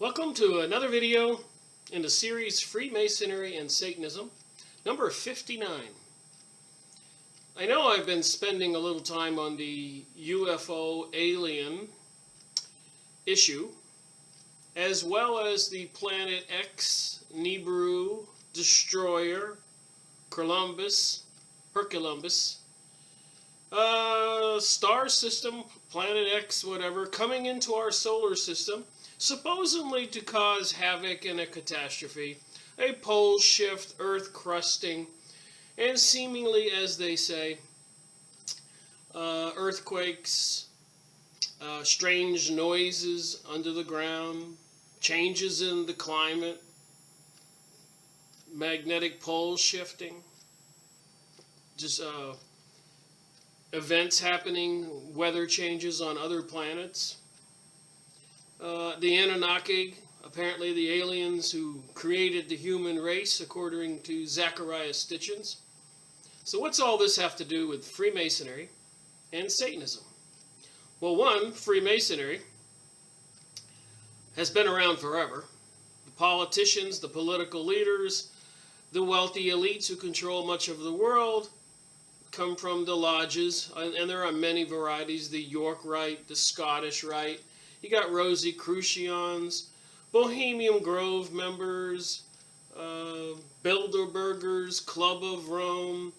Welcome to another video in the series Freemasonry and Satanism, number 59. I know I've been spending a little time on the UFO alien issue, as well as the Planet X, Nibiru, Destroyer, Herculumbus, star system, Planet X, whatever, coming into our solar system, supposedly to cause havoc and a catastrophe, a pole shift, earth crusting, and seemingly, as they say, earthquakes, strange noises under the ground, changes in the climate, magnetic pole shifting, just events happening, weather changes on other planets. The Anunnaki, apparently the aliens who created the human race, according to Zachariah Stitchins. So what's all this have to do with Freemasonry and Satanism? Well, one, Freemasonry has been around forever. The politicians, the political leaders, the wealthy elites who control much of the world come from the lodges, and there are many varieties: the York Rite, the Scottish Rite. You got Rosicrucians, Bohemian Grove members, Bilderbergers, Club of Rome,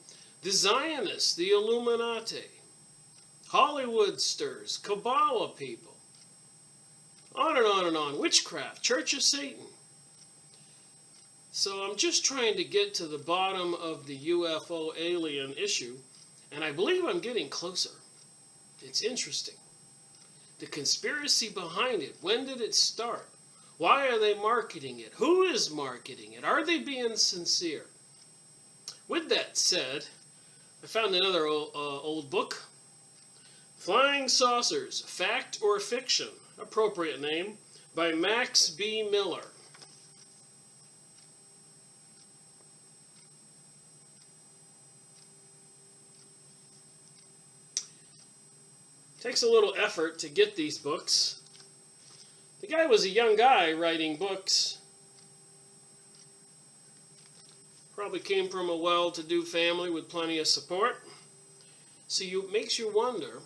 the Zionists, the Illuminati, Hollywoodsters, Kabbalah people, on and on and on, witchcraft, Church of Satan. So I'm just trying to get to the bottom of the UFO alien issue, and I believe I'm getting closer. It's interesting. The conspiracy behind it. When did it start? Why are they marketing it? Who is marketing it? Are they being sincere? With that said, I found another old book. Flying Saucers, Fact or Fiction? Appropriate name, by Max B. Miller. Takes a little effort to get these books. The guy was a young guy writing books. Probably came from a well-to-do family with plenty of support. So it makes you wonder,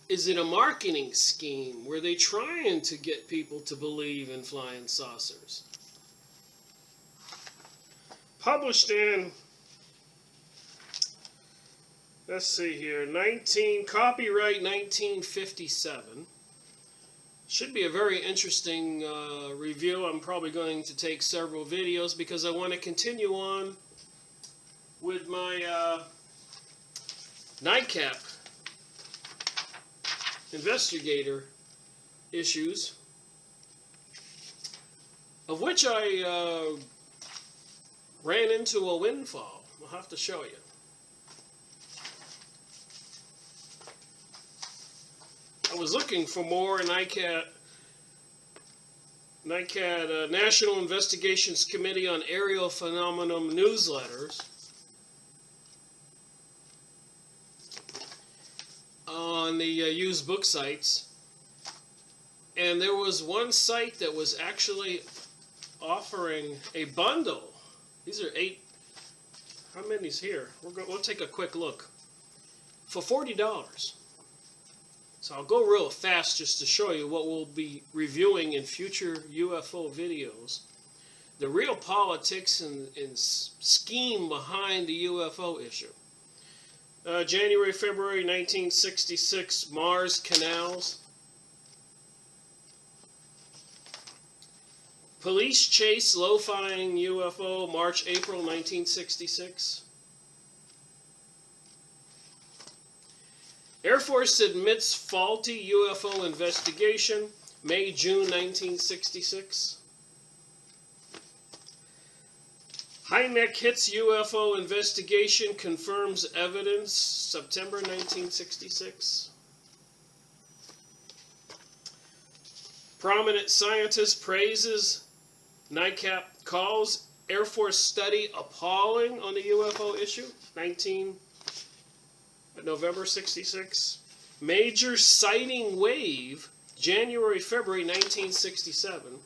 is it a marketing scheme? Were they trying to get people to believe in flying saucers? Published in, let's see here, copyright 1957. Should be a very interesting review. I'm probably going to take several videos because I want to continue on with my nightcap investigator issues, of which I ran into a windfall. I'll have to show you. I was looking for more NICAD, National Investigations Committee on Aerial Phenomenon newsletters on the used book sites, and there was one site that was actually offering a bundle. These are 8. How many's here? We'll take a quick look for $40. So I'll go real fast just to show you what we'll be reviewing in future UFO videos. The real politics and scheme behind the UFO issue. January, February 1966, Mars Canals. Police chase low-flying UFO, March, April 1966. Air Force admits faulty UFO investigation, May, June 1966. Hynek hits UFO investigation, confirms evidence, September 1966. Prominent scientist praises NICAP, calls Air Force study appalling on the UFO issue, November 66. Major sighting wave January, February 1967.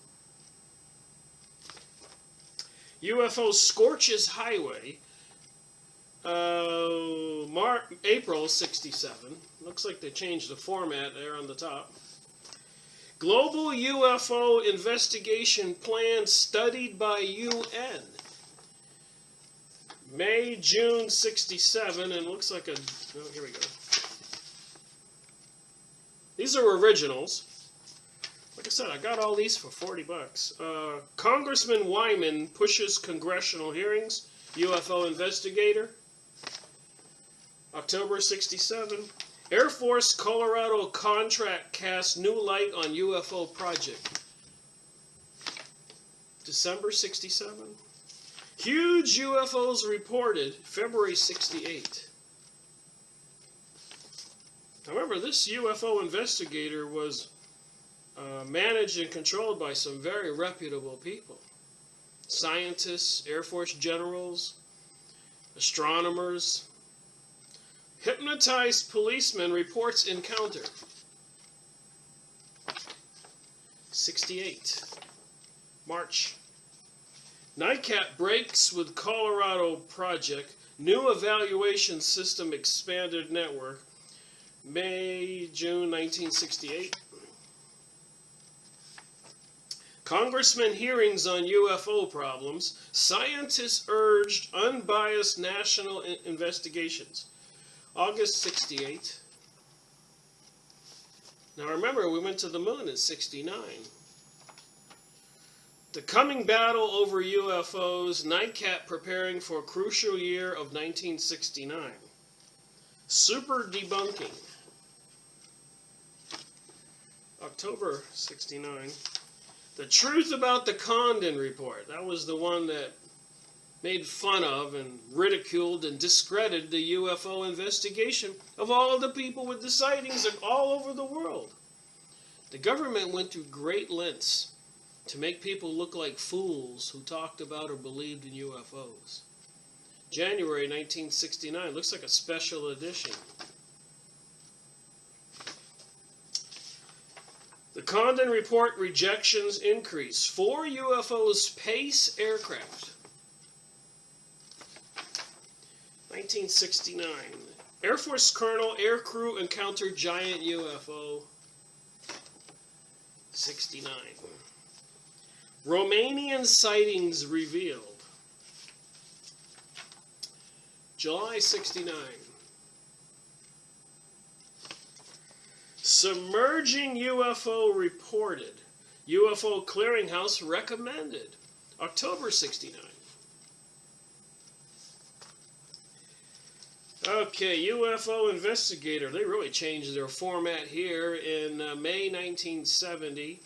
UFO scorches highway. April 67. Looks like they changed the format there on the top. Global UFO investigation plan studied by UN. May, June 67, and looks like a... Oh, here we go. These are originals. Like I said, I got all these for $40. Congressman Wyman pushes congressional hearings. UFO investigator. October 67. Air Force Colorado contract casts new light on UFO project. December 67. Huge UFOs reported. February 68. Now remember, this UFO investigator was managed and controlled by some very reputable people. Scientists, Air Force generals, astronomers. Hypnotized policeman reports encounter. 68. March. NICAP breaks with Colorado project. New evaluation system expanded network. May, June 1968. Congressman hearings on UFO problems. Scientists urged unbiased national investigations. August 68. Now remember, we went to the moon in 69. The coming battle over UFOs, NICAP preparing for a crucial year of 1969. Super debunking. October 69. The truth about the Condon report. That was the one that made fun of and ridiculed and discredited the UFO investigation of all of the people with the sightings all over the world. The government went to great lengths to make people look like fools who talked about or believed in UFOs. January 1969, looks like a special edition. The Condon report rejections increase. 4 UFOs pace aircraft. 1969. Air Force Colonel, air crew encountered giant UFO. 69. Romanian sightings revealed. July 69. Submerging UFO reported. UFO clearinghouse recommended. October 69. Okay, UFO investigator. They really changed their format here in May 1970.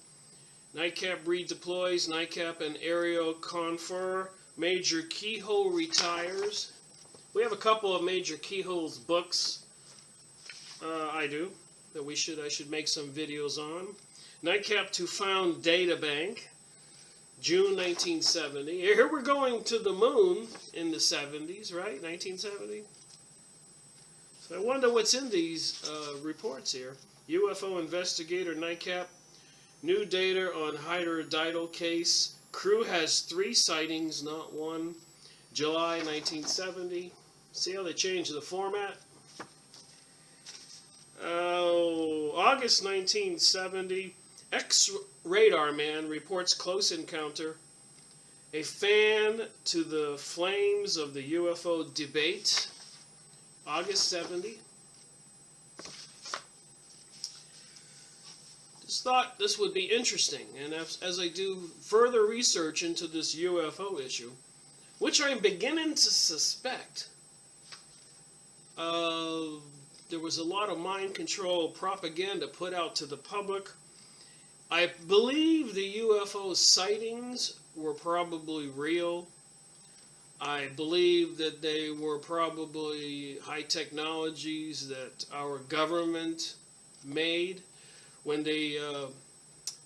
NICAP redeploys. NICAP and aerial confer. Major Keyhole retires. We have a couple of Major Keyhole's books. I do. That I should make some videos on. NICAP to found data bank. June 1970. Here we're going to the moon in the 70s, right? 1970. So I wonder what's in these reports here. UFO investigator, NICAP. New data on hydrodidal case. Crew has 3 sightings, not 1. July 1970. See how they changed the format? August 1970. Ex-radar man reports close encounter. A fan to the flames of the UFO debate. August 70. Just thought this would be interesting, and as I do further research into this UFO issue, which I'm beginning to suspect, there was a lot of mind control propaganda put out to the public. I believe the UFO sightings were probably real. I believe that they were probably high technologies that our government made when they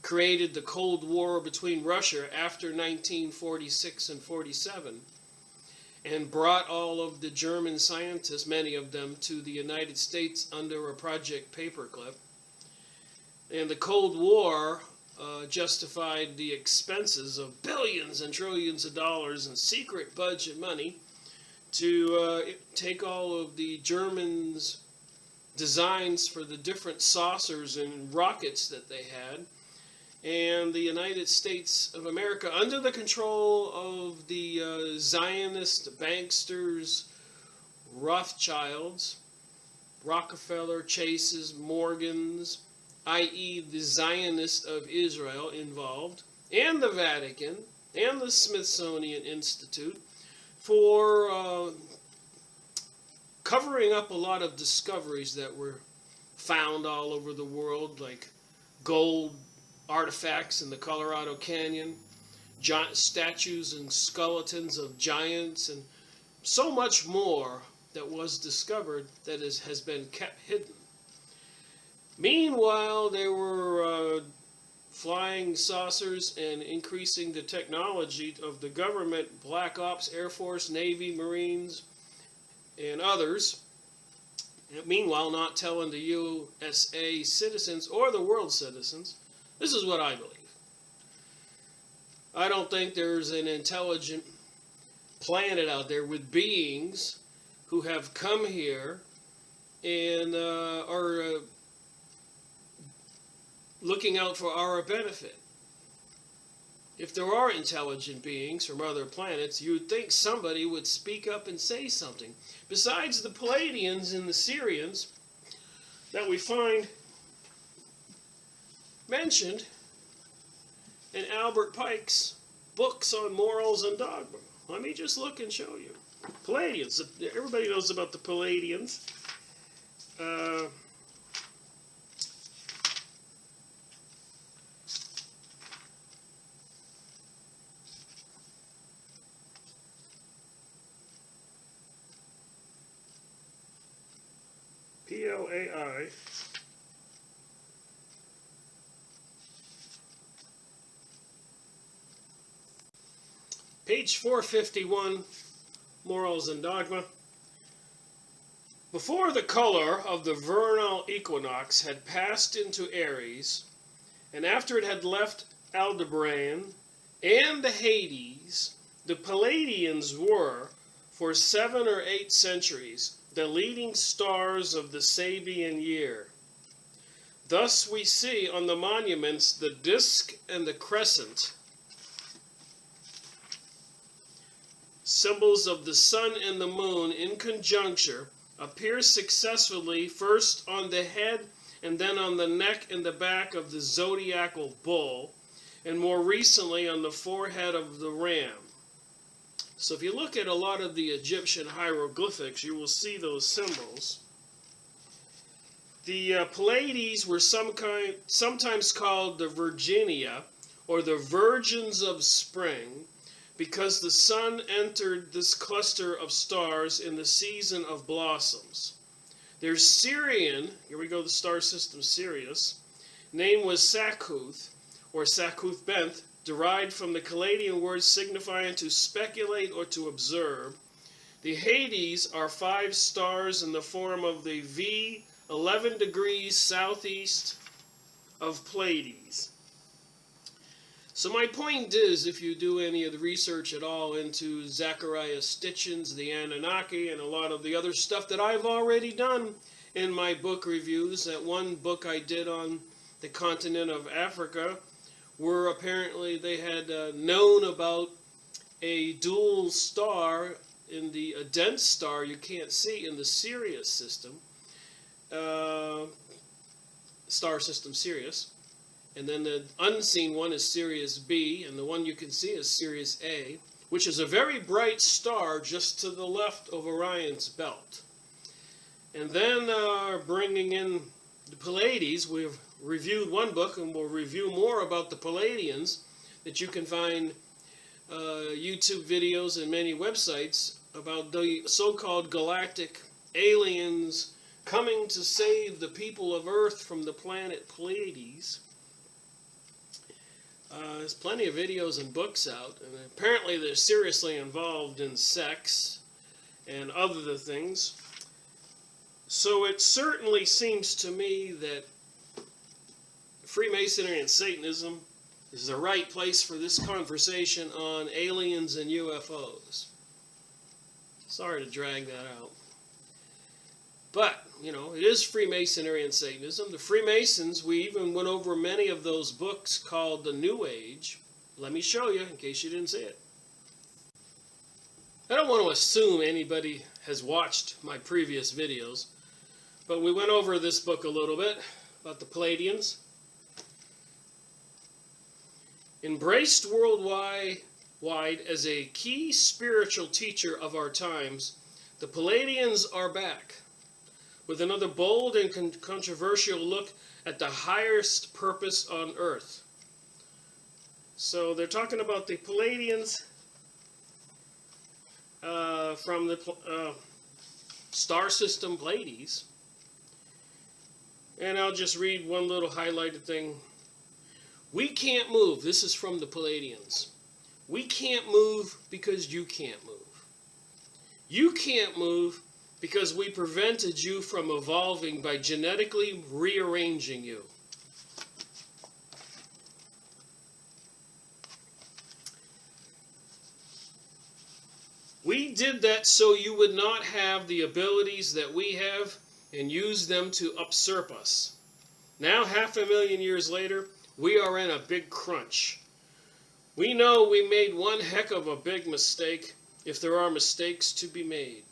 created the Cold War between Russia after 1946 and 47 and brought all of the German scientists, many of them, to the United States under a Project Paperclip. And the Cold War justified the expenses of billions and trillions of dollars in secret budget money to take all of the Germans' designs for the different saucers and rockets that they had, and the United States of America, under the control of the Zionist banksters, Rothschilds, Rockefeller, Chases, Morgans, i.e. the Zionists of Israel involved, and the Vatican, and the Smithsonian Institute, for covering up a lot of discoveries that were found all over the world, like gold artifacts in the Colorado Canyon, giant statues and skeletons of giants, and so much more that was discovered that has been kept hidden. Meanwhile, there were flying saucers and increasing the technology of the government, Black Ops, Air Force, Navy, Marines, and others. And meanwhile, not telling the USA citizens or the world citizens, this is what I believe. I don't think there's an intelligent planet out there with beings who have come here and are looking out for our benefit. If there are intelligent beings from other planets, you would think somebody would speak up and say something. Besides the Palladians and the Syrians that we find mentioned in Albert Pike's books on morals and dogma. Let me just look and show you. Palladians. Everybody knows about the Palladians. P-L-A-I. Page 451, Morals and Dogma. Before the color of the vernal equinox had passed into Aries, and after it had left Aldebaran and the Hades, the Palladians were, for 7 or 8 centuries, the leading stars of the Sabian year. Thus we see on the monuments the disk and the crescent, symbols of the sun and the moon in conjuncture, appear successfully first on the head and then on the neck and the back of the zodiacal bull, and more recently on the forehead of the ram. So if you look at a lot of the Egyptian hieroglyphics, you will see those symbols. The Pleiades were sometimes called the Virginia, or the Virgins of Spring, because the sun entered this cluster of stars in the season of blossoms. Their Syrian, here we go, the star system Sirius, name was Sakuth, or Sakuth Benth, derived from the Chaldean word signifying to speculate or to observe. The Hades are 5 stars in the form of the V 11 degrees southeast of Pleiades. So my point is, if you do any of the research at all into Zachariah Stitchin's, the Anunnaki, and a lot of the other stuff that I've already done in my book reviews, that one book I did on the continent of Africa, where apparently they had known about a dual star in the a dense star you can't see in the Sirius system, star system Sirius. And then the unseen one is Sirius B, and the one you can see is Sirius A, which is a very bright star just to the left of Orion's belt. And then bringing in the Pleiades, we've reviewed one book, and we'll review more about the Palladians that you can find YouTube videos and many websites about the so-called galactic aliens coming to save the people of Earth from the planet Pleiades. There's plenty of videos and books out, and apparently they're seriously involved in sex and other things. So it certainly seems to me that Freemasonry and Satanism is the right place for this conversation on aliens and UFOs. Sorry to drag that out. But, you know, it is Freemasonry and Satanism. The Freemasons, we even went over many of those books called the New Age. Let me show you in case you didn't see it. I don't want to assume anybody has watched my previous videos, but we went over this book a little bit about the Pleiadians. Embraced worldwide as a key spiritual teacher of our times, the Pleiadians are back with another bold and controversial look at the highest purpose on earth. So they're talking about the Pleiadians from the star system Pleiades. And I'll just read one little highlighted thing. We can't move. This is from the Pleiadians. We can't move because you can't move. You can't move because we prevented you from evolving by genetically rearranging you. We did that so you would not have the abilities that we have and use them to usurp us. Now, 500,000 years later, we are in a big crunch. We know we made one heck of a big mistake, if there are mistakes to be made.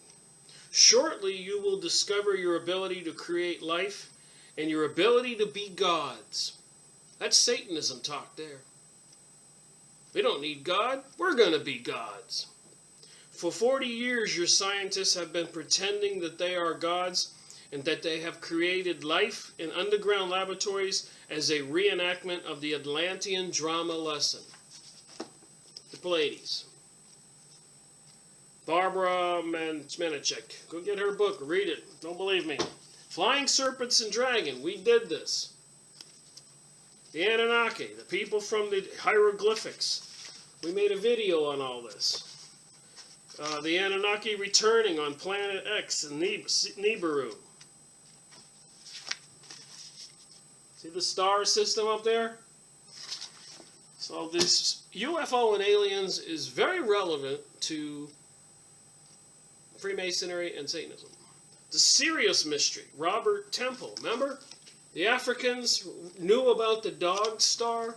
Shortly, you will discover your ability to create life and your ability to be gods. That's Satanism talk there. We don't need God. We're going to be gods. For 40 years, your scientists have been pretending that they are gods and that they have created life in underground laboratories as a reenactment of the Atlantean drama lesson. The Pleiades. Barbara Manichek. Go get her book. Read it. Don't believe me. Flying Serpents and Dragon. We did this. The Anunnaki. The people from the hieroglyphics. We made a video on all this. The Anunnaki returning on Planet X and Nibiru. See the star system up there? So this UFO and aliens is very relevant to Freemasonry and Satanism. The Sirius mystery, Robert Temple, remember? The Africans knew about the dog star,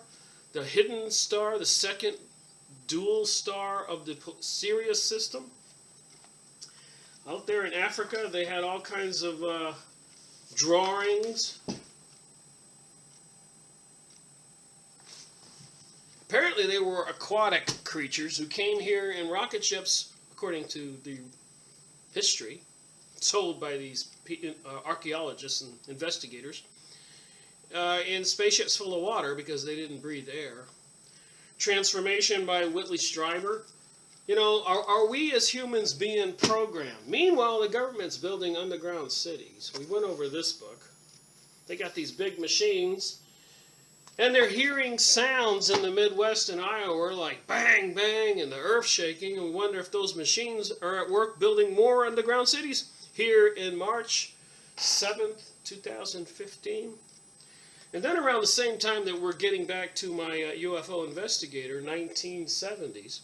the hidden star, the second dual star of the Sirius system. Out there in Africa, they had all kinds of drawings. Apparently they were aquatic creatures who came here in rocket ships, according to the history, told by these archaeologists and investigators, in spaceships full of water because they didn't breathe air. Transformation by Whitley Strieber. You know, are we as humans being programmed? Meanwhile, the government's building underground cities. We went over this book. They got these big machines, and they're hearing sounds in the Midwest and Iowa like bang, bang, and the earth shaking, and we wonder if those machines are at work building more underground cities. Here in March 7th, 2015. And then around the same time that we're getting back to my UFO investigator, 1970s,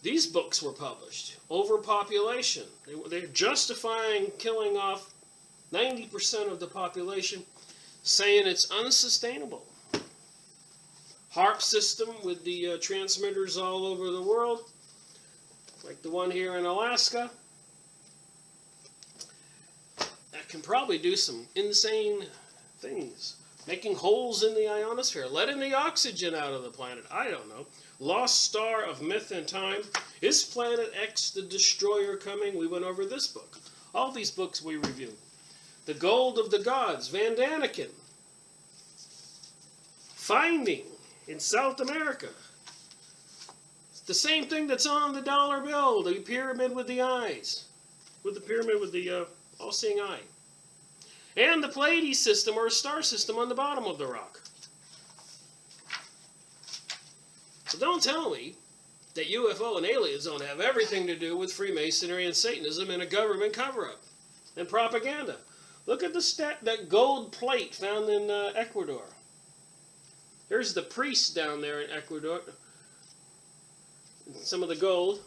these books were published. Overpopulation. They're justifying killing off 90% of the population, saying it's unsustainable. HARP system with the transmitters all over the world, like the one here in Alaska. That can probably do some insane things. Making holes in the ionosphere, letting the oxygen out of the planet. I don't know. Lost star of myth and time. Is Planet X the destroyer coming? We went over this book. All these books we reviewed. The Gold of the Gods, Van Daniken. Finding in South America. It's the same thing that's on the dollar bill, the pyramid with the eyes. With the pyramid with the all-seeing eye. And the Pleiades system, or a star system on the bottom of the rock. So don't tell me that UFO and aliens don't have everything to do with Freemasonry and Satanism and a government cover-up and propaganda. Look at that gold plate found in Ecuador. Here's the priests down there in Ecuador. Some of the gold.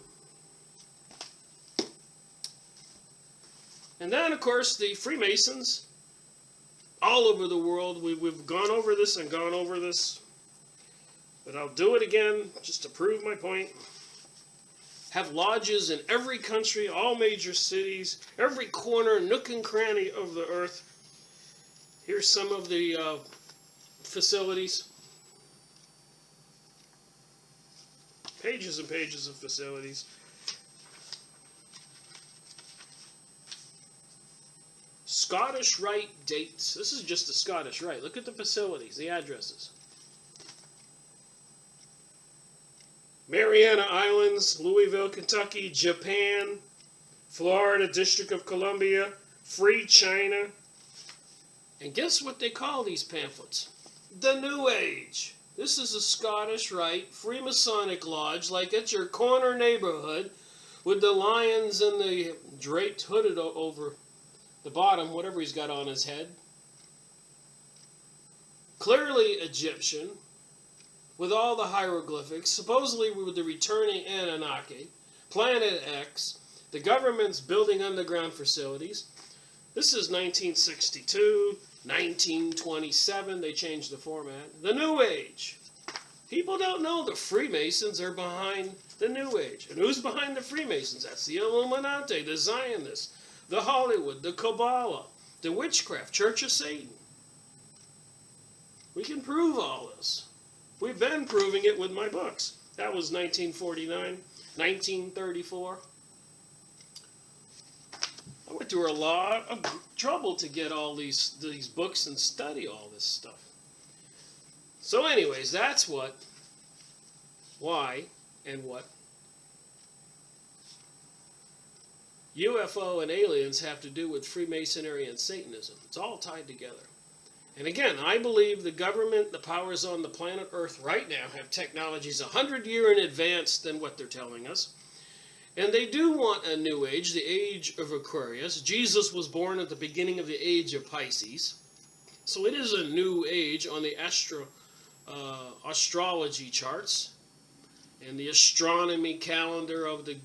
And then, of course, the Freemasons all over the world. We've gone over this and gone over this. But I'll do it again just to prove my point. Have lodges in every country, all major cities, every corner, nook and cranny of the earth. Here's some of the facilities. Pages and pages of facilities. Scottish Rite dates. This is just the Scottish Rite. Look at the facilities, the addresses. Mariana Islands, Louisville, Kentucky, Japan, Florida, District of Columbia, Free China. And guess what they call these pamphlets? The New Age. This is a Scottish Rite Freemasonic lodge, like at your corner neighborhood, with the lions and the draped hooded over the bottom, whatever he's got on his head. Clearly Egyptian, with all the hieroglyphics, supposedly with the returning Anunnaki, Planet X, the government's building underground facilities. This is 1962, 1927, they changed the format. The New Age. People don't know the Freemasons are behind the New Age. And who's behind the Freemasons? That's the Illuminati, the Zionists, the Hollywood, the Kabbalah, the witchcraft, Church of Satan. We can prove all this. We've been proving it with my books. That was 1949, 1934. I went through a lot of trouble to get all these books and study all this stuff. So anyways, that's why, and what UFO and aliens have to do with Freemasonry and Satanism. It's all tied together. And again, I believe the government, the powers on the planet Earth right now have technologies 100 years in advance than what they're telling us. And they do want a new age, the age of Aquarius. Jesus was born at the beginning of the age of Pisces. So it is a new age on the astrology charts and the astronomy calendar of the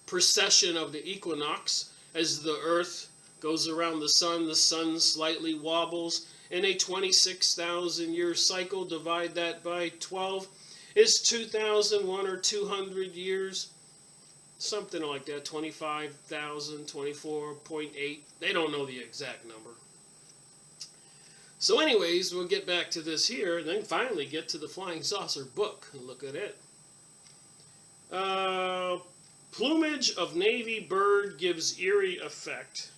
precession of the equinox. As the Earth goes around the sun slightly wobbles in a 26,000 year cycle. Divide that by 12 is 2,001 or 200 years. Something like that, 25,000, 24.8. They don't know the exact number. So anyways, we'll get back to this here, and then finally get to the Flying Saucer book and look at it. Plumage of Navy bird gives eerie effect.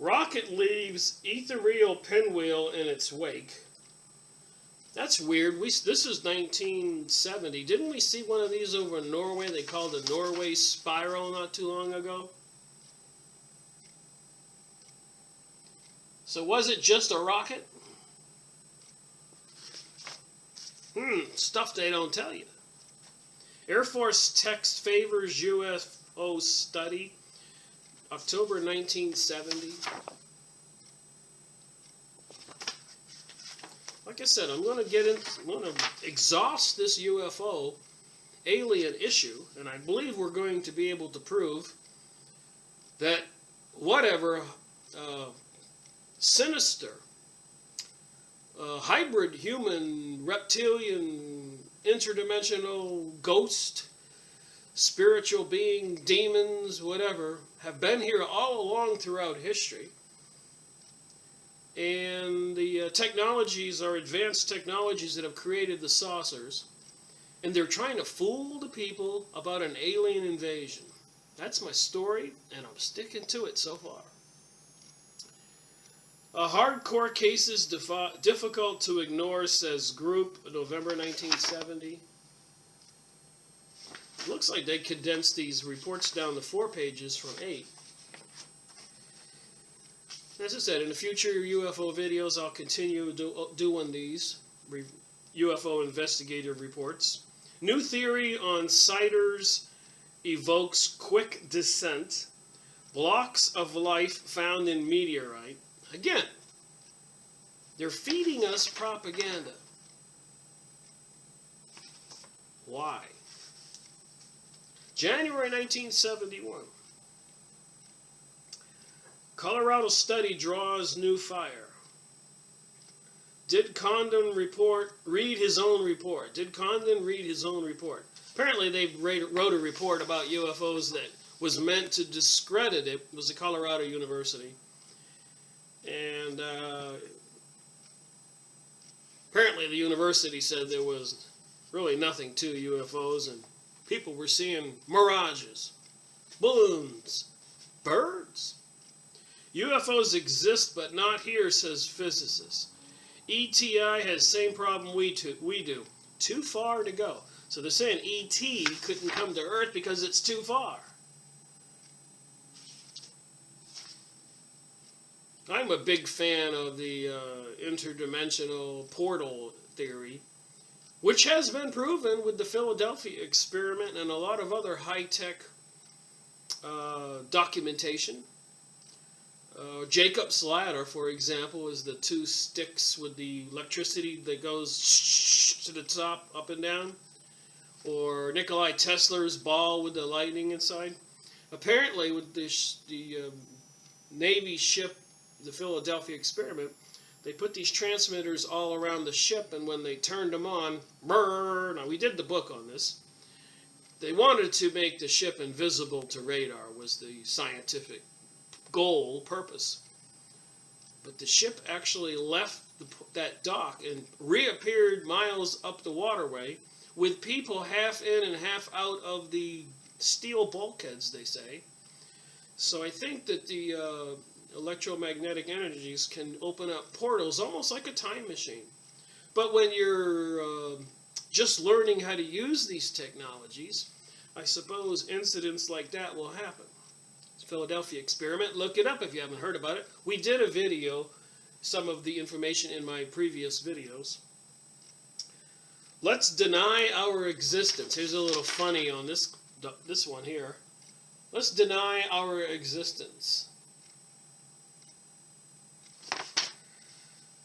Rocket leaves ethereal pinwheel in its wake. That's weird. This is 1970. Didn't we see one of these over in Norway? They called the Norway Spiral not too long ago. So was it just a rocket? Stuff they don't tell you. Air Force text favors UFO study. October 1970. Like I said, I'm going to exhaust this UFO alien issue, and I believe we're going to be able to prove that whatever sinister, hybrid human, reptilian, interdimensional ghost, spiritual being, demons, whatever, have been here all along throughout history. And the technologies are advanced technologies that have created the saucers. And they're trying to fool the people about an alien invasion. That's my story, and I'm sticking to it so far. Hardcore cases difficult to ignore, says group, November 1970. Looks like they condensed these reports down to 4 pages from 8. As I said, in the future UFO videos, I'll continue doing these UFO investigative reports. New theory on sighters evokes quick descent. Blocks of life found in meteorite. Again, They're feeding us propaganda. Why? January 1971. Colorado study draws new fire. Did Condon read his own report? Did Condon read his own report? Apparently they wrote a report about UFOs that was meant to discredit it. It was a Colorado University. And apparently the university said there was really nothing to UFOs, and people were seeing mirages, balloons, birds. UFOs exist, but not here, says physicists. ETI has same problem we do. Too far to go. So they're saying ET couldn't come to Earth because it's too far. I'm a big fan of the interdimensional portal theory, which has been proven with the Philadelphia experiment and a lot of other high-tech documentation. Jacob's ladder, for example, is the two sticks with the electricity that goes to the top, up and down. Or Nikola Tesla's ball with the lightning inside. Apparently, with the Navy ship, the Philadelphia experiment, they put these transmitters all around the ship, and when they turned them on, brrr, now we did the book on this, they wanted to make the ship invisible to radar, was the scientific goal, purpose. But the ship actually left that dock and reappeared miles up the waterway with people half in and half out of the steel bulkheads, they say. So I think that the electromagnetic energies can open up portals almost like a time machine. But when you're just learning how to use these technologies, I suppose incidents like that will happen. Philadelphia experiment. Look it up if you haven't heard about it. We did a video, some of the information in my previous videos. Let's deny our existence. Here's a little funny on this one here. Let's deny our existence.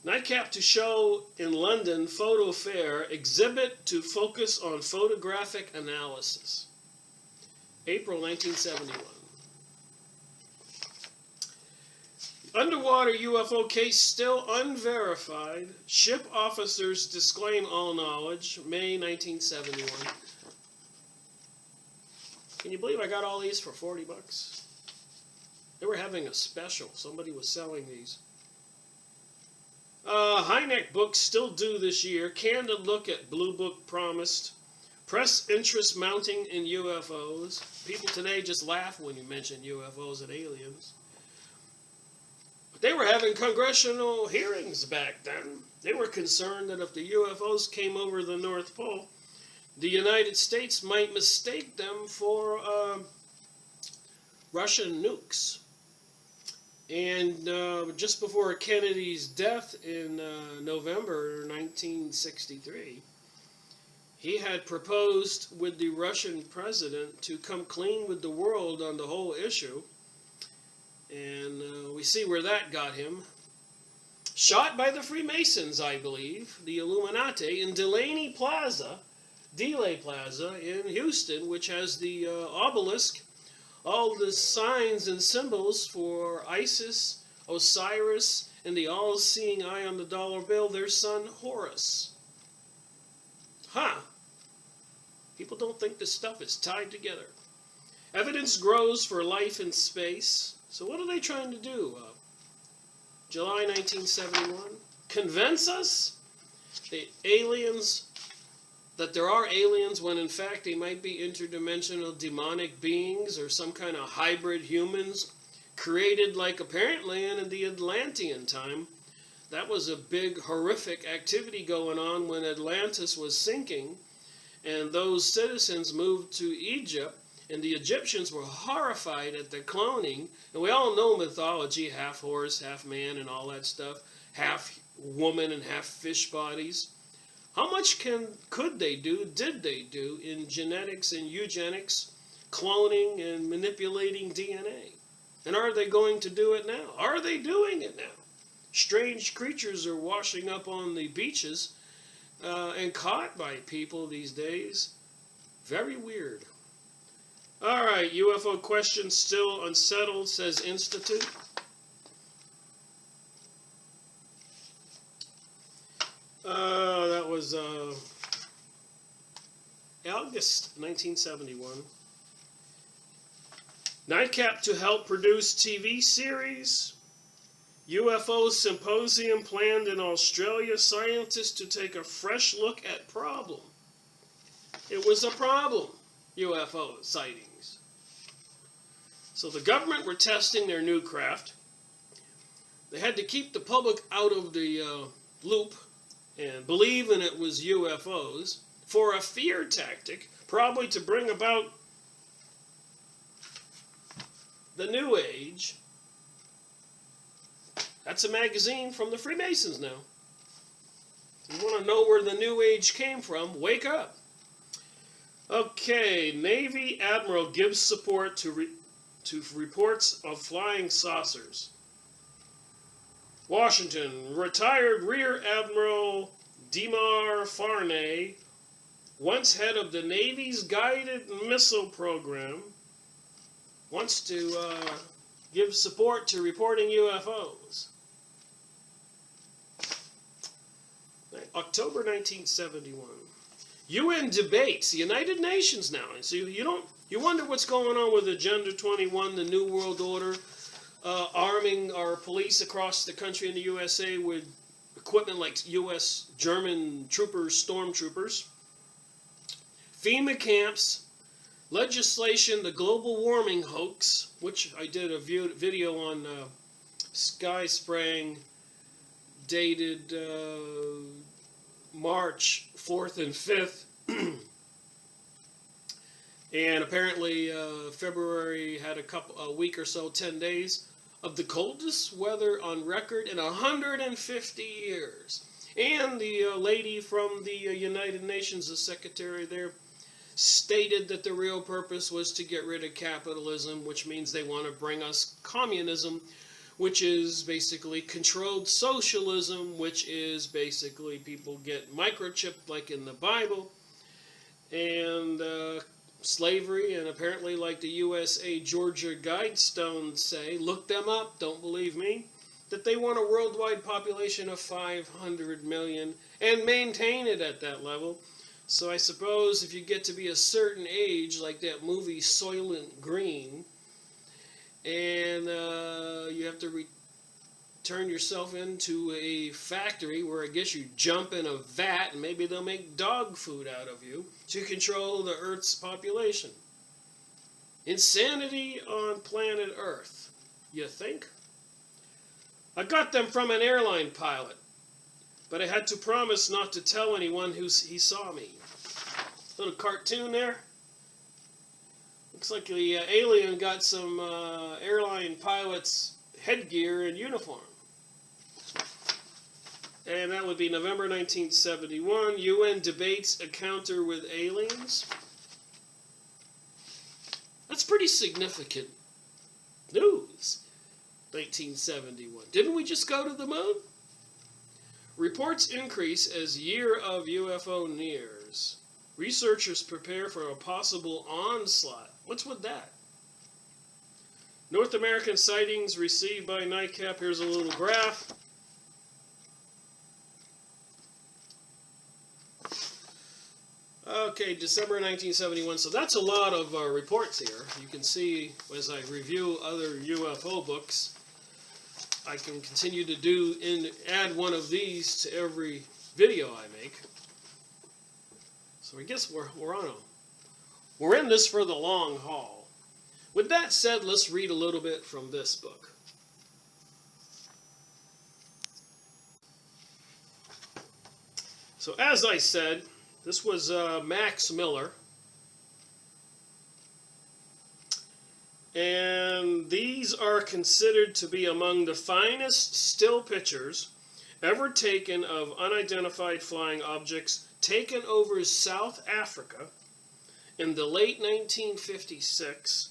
Nightcap to show in London Photo Fair, exhibit to focus on photographic analysis. April 1971. Underwater UFO case still unverified. Ship officers disclaim all knowledge. May 1971. Can you believe I got all these for 40 bucks? They were having a special. Somebody was selling these. High-neck books still due this year. Candid look at Blue Book promised. Press interest mounting in UFOs. People today just laugh when you mention UFOs and aliens. They were having congressional hearings back then. They were concerned that if the UFOs came over the North Pole, the United States might mistake them for Russian nukes. And just before Kennedy's death in November 1963, he had proposed with the Russian president to come clean with the world on the whole issue. And we see where that got him. Shot by the Freemasons, I believe, the Illuminati, in Delaney Plaza, Dealey Plaza in Houston, which has the obelisk, all the signs and symbols for Isis, Osiris, and the all-seeing eye on the dollar bill, their son Horus. Huh. People don't think this stuff is tied together. Evidence grows for life in space. So what are they trying to do? July 1971. Convince us that there are aliens when in fact they might be interdimensional demonic beings or some kind of hybrid humans created like apparently in the Atlantean time. That was a big horrific activity going on when Atlantis was sinking and those citizens moved to Egypt. And the Egyptians were horrified at the cloning. And we all know mythology, half horse, half man, and all that stuff. Half woman and half fish bodies. How much could they do, did they do, in genetics and eugenics, cloning and manipulating DNA? And are they going to do it now? Are they doing it now? strange creatures are washing up on the beaches and caught by people these days. Very weird. All right, UFO question still unsettled, says Institute. That was August 1971. Nightcap to help produce TV series. UFO symposium planned in Australia. Scientists to take a fresh look at problem. It was a problem, UFO sightings. So the government were testing their new craft. They had to keep the public out of the loop and believing it was UFOs for a fear tactic, probably to bring about the New Age. That's a magazine from the Freemasons now. If you want to know where the New Age came from, wake up. Okay, Navy Admiral gives support to reports of flying saucers. Washington, retired Rear Admiral Demar Farnay, once head of the Navy's guided missile program, wants to give support to reporting UFOs. October 1971. UN debates, the United Nations now. So you wonder what's going on with Agenda 21, the New World Order, arming our police across the country in the USA with equipment like U.S. German troopers, stormtroopers. FEMA camps, legislation, the global warming hoax, which I did a video on sky spraying, dated March 4th and 5th. And apparently February had a week or so, 10 days, of the coldest weather on record in 150 years. And the lady from the United Nations, the secretary there, stated that the real purpose was to get rid of capitalism, which means they want to bring us communism, which is basically controlled socialism, which is basically people get microchipped like in the Bible, and slavery, and apparently like the USA Georgia Guidestones say, look them up, don't believe me, that they want a worldwide population of 500 million and maintain it at that level. So I suppose if you get to be a certain age, like that movie Soylent Green, and you have to turn yourself into a factory where I guess you jump in a vat and maybe they'll make dog food out of you to control the Earth's population. Insanity on planet Earth, you think? I got them from an airline pilot, but I had to promise not to tell anyone he saw me. Little cartoon there. Looks like the alien got some airline pilot's headgear and uniform. And that would be November 1971. UN debates encounter with aliens. That's pretty significant news. 1971. Didn't we just go to the moon? Reports increase as year of UFO nears. Researchers prepare for a possible onslaught. What's with that? North American sightings received by Nightcap. Here's a little graph. Okay, December 1971. So that's a lot of reports here. You can see as I review other UFO books, I can continue to add one of these to every video I make. So I guess we're in this for the long haul. With that said, let's read a little bit from this book. So as I said, this was Max Miller. And these are considered to be among the finest still pictures ever taken of unidentified flying objects taken over South Africa in the late 1956.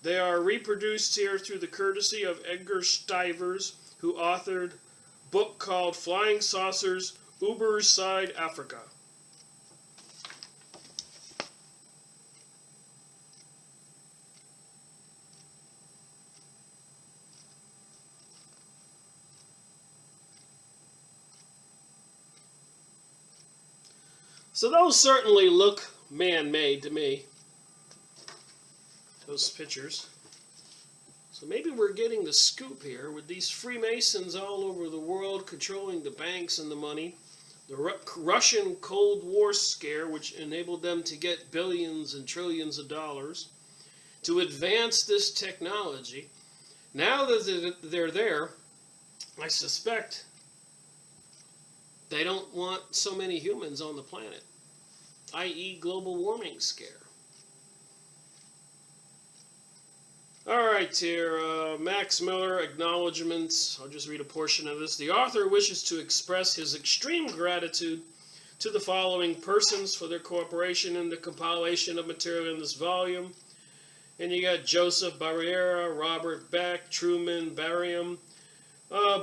They are reproduced here through the courtesy of Edgar Stivers, who authored book called Flying Saucers, Uberside Africa. So those certainly look man-made to me, those pictures. So maybe we're getting the scoop here with these Freemasons all over the world controlling the banks and the money. The Russian Cold War scare, which enabled them to get billions and trillions of dollars to advance this technology. Now that they're there, I suspect they don't want so many humans on the planet, i.e. global warming scare. All right, here, Max Miller, acknowledgments. I'll just read a portion of this. The author wishes to express his extreme gratitude to the following persons for their cooperation in the compilation of material in this volume. And you got Joseph Barriera, Robert Beck, Truman Barium,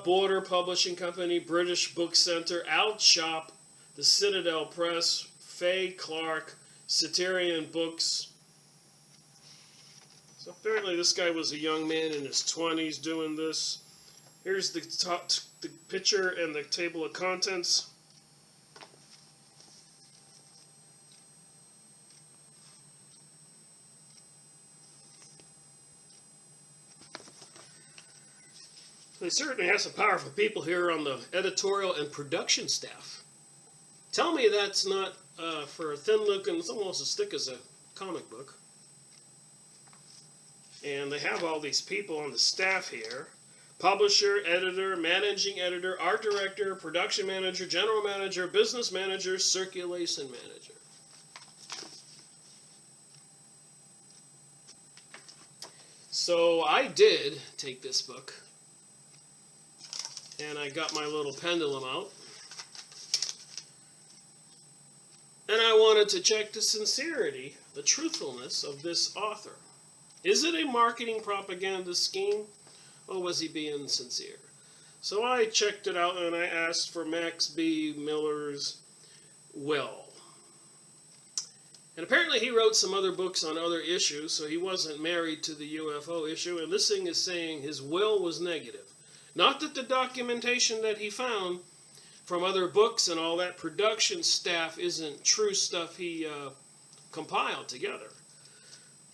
Border Publishing Company, British Book Center, Out Shop, the Citadel Press, Faye Clark, Satyrian Books. So apparently this guy was a young man in his 20s doing this. Here's the picture and the table of contents. They certainly have some powerful people here on the editorial and production staff. Tell me that's not, for a thin-looking, it's almost as thick as a comic book. And they have all these people on the staff here. Publisher, editor, managing editor, art director, production manager, general manager, business manager, circulation manager. So I did take this book. And I got my little pendulum out. And I wanted to check the sincerity, the truthfulness of this author. Is it a marketing propaganda scheme, or was he being sincere? So I checked it out and I asked for Max B. Miller's will. And apparently he wrote some other books on other issues, so he wasn't married to the UFO issue. And this thing is saying his will was negative. Not that the documentation that he found from other books and all that production staff isn't true stuff he compiled together.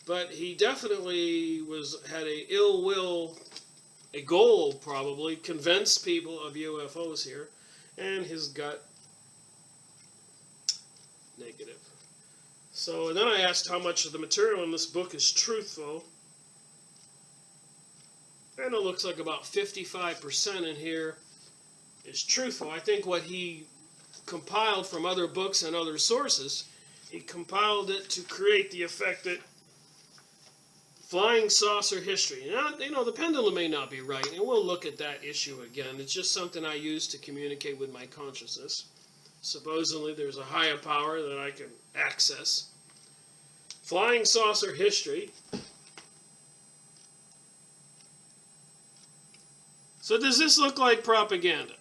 But he definitely had a ill will, a goal probably, convince people of UFOs here, and his gut negative. So and then I asked how much of the material in this book is truthful. And it looks like about 55% in here is truthful. I think what he compiled from other books and other sources, he compiled it to create the effect that flying saucer history. Now, you know, the pendulum may not be right, and we'll look at that issue again. It's just something I use to communicate with my consciousness. Supposedly there's a higher power that I can access. Flying saucer history. So does this look like propaganda?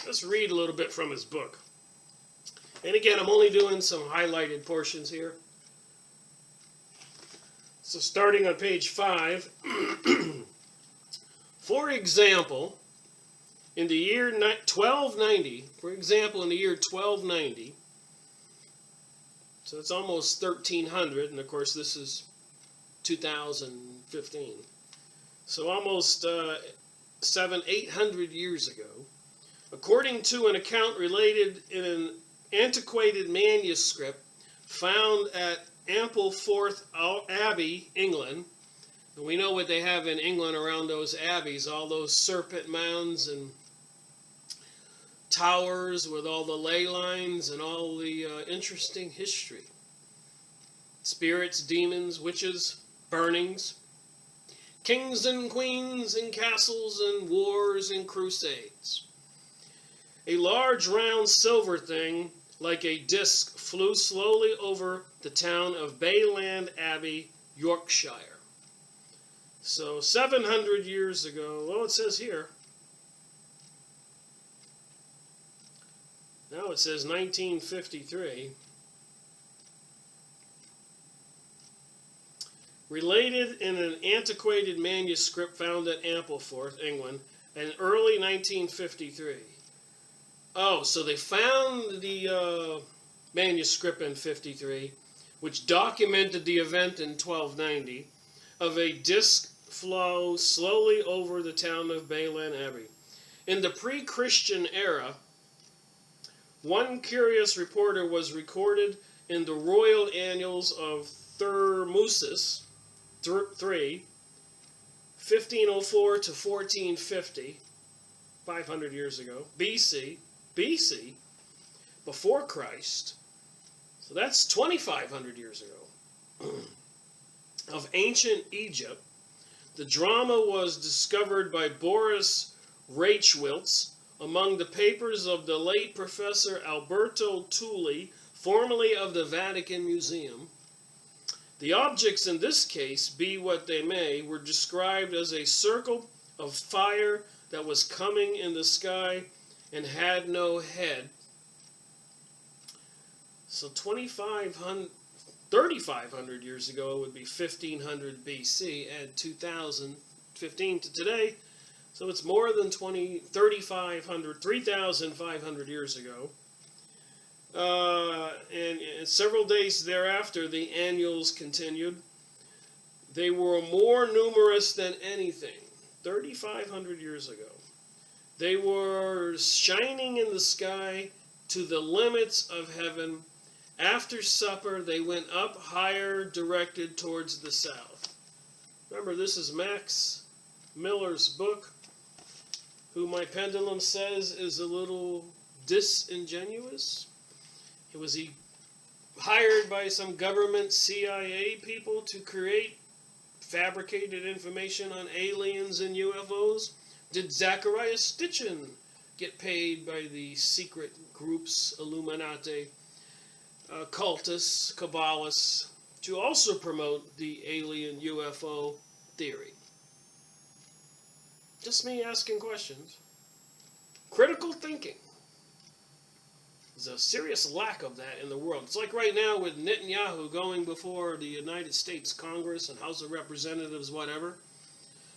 Let's read a little bit from his book. And again, I'm only doing some highlighted portions here. So starting on page 5, for example, in the year 1290, so it's almost 1300, and of course this is 2015. So almost 700-800 years ago, according to an account related in an antiquated manuscript found at Ampleforth Abbey, England. And we know what they have in England around those abbeys, all those serpent mounds and towers with all the ley lines and all the interesting history. Spirits, demons, witches, burnings, kings and queens and castles and wars and crusades. A large round silver thing, like a disc, flew slowly over the town of Bayland Abbey, Yorkshire. So 700 years ago, well, it says here, Now it says 1953. Related in an antiquated manuscript found at Ampleforth, England, in early 1953. Oh, so they found the manuscript in 53, which documented the event in 1290 of a disc flow slowly over the town of Baylan Abbey. In the pre-Christian era, one curious reporter was recorded in the Royal Annals of Thermusis, 3, 1504 to 1450, 500 years ago, BC, before Christ, so that's 2,500 years ago, of ancient Egypt. The drama was discovered by Boris Reichwiltz among the papers of the late Professor Alberto Tulli, formerly of the Vatican Museum. The objects in this case, be what they may, were described as a circle of fire that was coming in the sky and had no head. So 3,500 years ago, it would be 1500 BC, add 2015 to today, so it's more than 3,500 years ago. And several days thereafter, the annuals continued. They were more numerous than anything, 3,500 years ago. They were shining in the sky to the limits of heaven. After supper, they went up higher, directed towards the south. Remember, this is Max Miller's book, who my pendulum says is a little disingenuous. Was he hired by some government CIA people to create fabricated information on aliens and UFOs? Did Zachariah Stitchin get paid by the secret groups, Illuminati, cultists, Kabbalists, to also promote the alien UFO theory? Just me asking questions. Critical thinking. There's a serious lack of that in the world. It's like right now with Netanyahu going before the United States Congress and House of Representatives, whatever,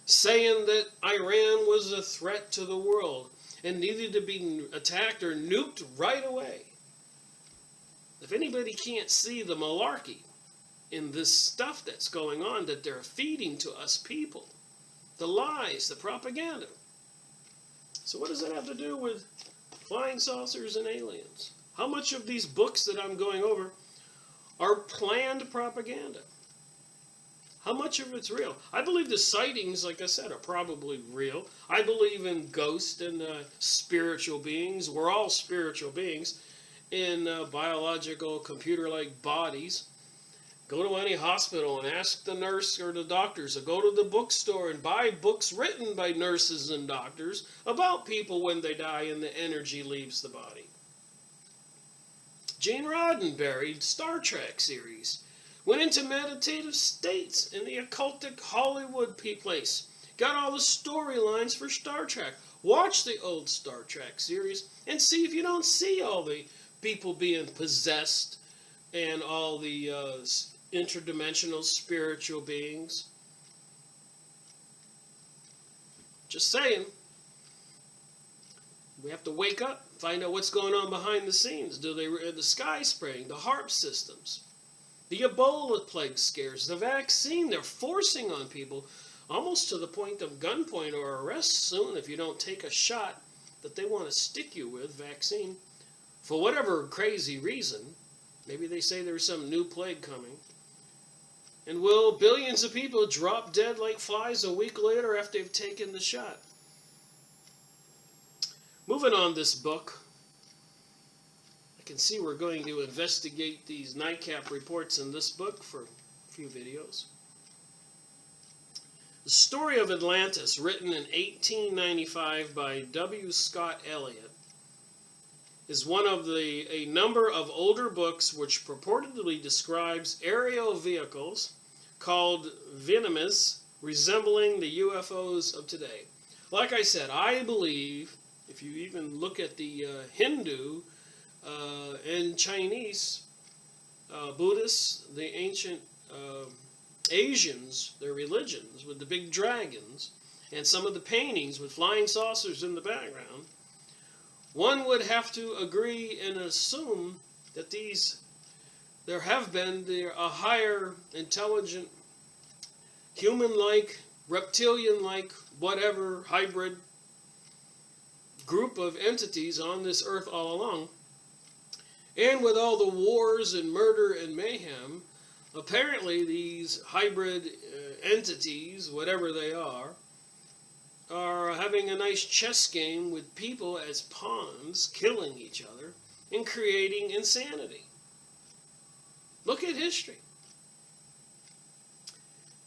saying that Iran was a threat to the world and needed to be attacked or nuked right away. If anybody can't see the malarkey in this stuff that's going on that they're feeding to us people, the lies, the propaganda. So what does that have to do with flying saucers and aliens? How much of these books that I'm going over are planned propaganda? How much of it's real? I believe the sightings, like I said, are probably real. I believe in ghosts and spiritual beings. We're all spiritual beings in biological, computer-like bodies. Go to any hospital and ask the nurse or the doctors, or go to the bookstore and buy books written by nurses and doctors about people when they die and the energy leaves the body. Gene Roddenberry, Star Trek series, went into meditative states in the occultic Hollywood place. Got all the storylines for Star Trek. Watch the old Star Trek series and see if you don't see all the people being possessed and all the interdimensional spiritual beings. Just saying. We have to wake up, find out what's going on behind the scenes. The sky spraying, the HARP systems, the Ebola plague scares, the vaccine they're forcing on people, almost to the point of gunpoint or arrest soon if you don't take a shot that they want to stick you with, vaccine, for whatever crazy reason. Maybe they say there's some new plague coming. And will billions of people drop dead like flies a week later after they've taken the shot? Moving on this book, I can see we're going to investigate these nightcap reports in this book for a few videos. The Story of Atlantis, written in 1895 by W. Scott Elliott, is one of a number of older books which purportedly describes aerial vehicles called vehemens resembling the UFOs of today. Like I said, I believe, if you even look at the Hindu In Chinese, Buddhists, the ancient Asians, their religions with the big dragons, and some of the paintings with flying saucers in the background, one would have to agree and assume that there have been a higher intelligent, human-like, reptilian-like, whatever, hybrid group of entities on this earth all along. And with all the wars and murder and mayhem, apparently these hybrid entities, whatever they are having a nice chess game with people as pawns, killing each other and creating insanity. Look at history.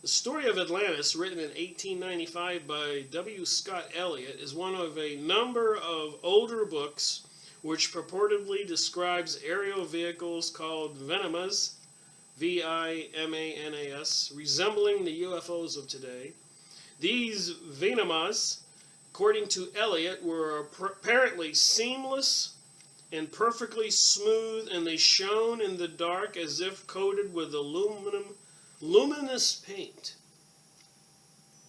The Story of Atlantis, written in 1895 by W. Scott Elliott, is one of a number of older books which purportedly describes aerial vehicles called Vimanas, V-I-M-A-N-A-S, resembling the UFOs of today. These Vimanas, according to Elliott, were apparently seamless and perfectly smooth, and they shone in the dark as if coated with luminous paint.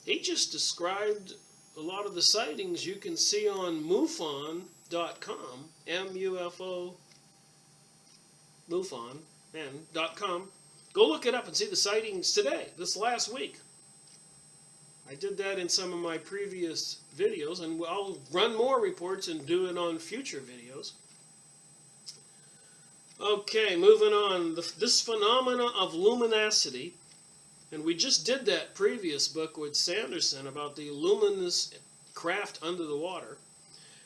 He just described a lot of the sightings you can see on MUFON.com, M-U-F-O, MUFON.com. Go look it up and see the sightings today, this last week. I did that in some of my previous videos, and I'll run more reports and do it on future videos. Okay, moving on. This phenomena of luminosity, and we just did that previous book with Sanderson about the luminous craft under the water,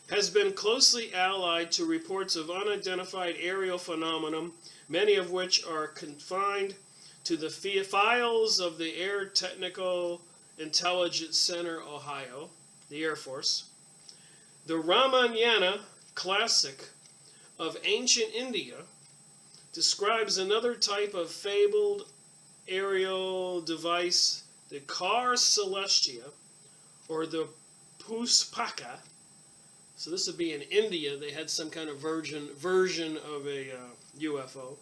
has been closely allied to reports of unidentified aerial phenomena, many of which are confined to the files of the Air Technical Intelligence Center, Ohio, the Air Force. The Ramayana classic of ancient India describes another type of fabled aerial device, the car celestia, or the Puspaka. So this would be in India. They had some kind of version of a UFO.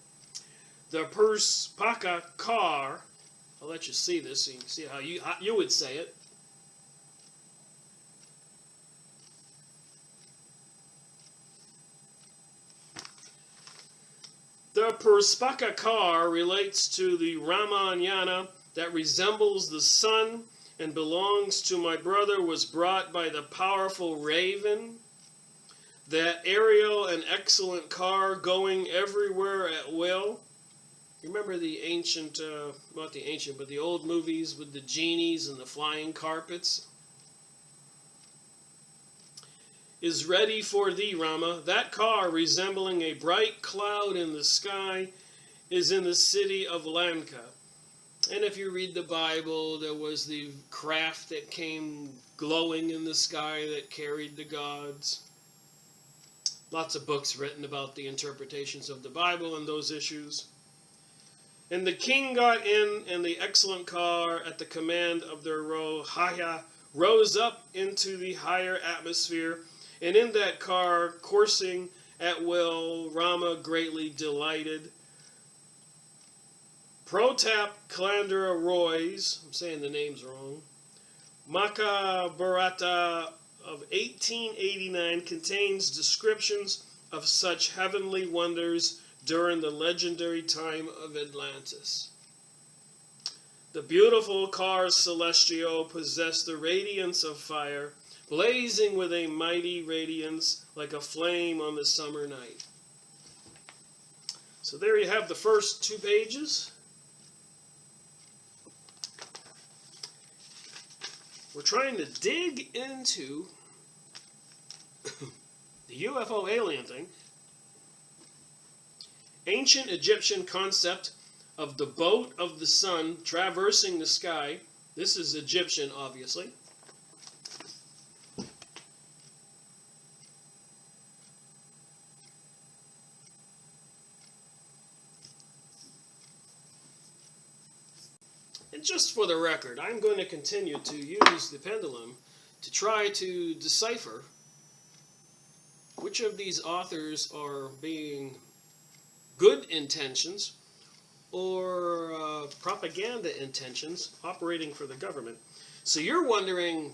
The Puspaka car. I'll let you see this so you can see how you would say it. The Puspaka car relates to the Ramayana that resembles the sun and belongs to my brother, was brought by the powerful raven. That aerial and excellent car going everywhere at will. You remember the ancient, not the ancient, but the old movies with the genies and the flying carpets? Is ready for thee, Rama. That car, resembling a bright cloud in the sky, is in the city of Lanka. And if you read the Bible, there was the craft that came glowing in the sky that carried the gods. Lots of books written about the interpretations of the Bible and those issues. And the king got in, and the excellent car, at the command of their Haya, rose up into the higher atmosphere, and in that car, coursing at will, Rama greatly delighted. Protap Klandra Roy's, I'm saying the names wrong, Mahabharata of 1889 contains descriptions of such heavenly wonders during the legendary time of Atlantis. The beautiful car celestial possessed the radiance of fire, blazing with a mighty radiance like a flame on the summer night. So there you have the first 2 pages. We're trying to dig into the UFO alien thing. Ancient Egyptian concept of the boat of the sun traversing the sky. This is Egyptian, obviously. And just for the record, I'm going to continue to use the pendulum to try to decipher which of these authors are being good intentions or propaganda intentions operating for the government. So you're wondering,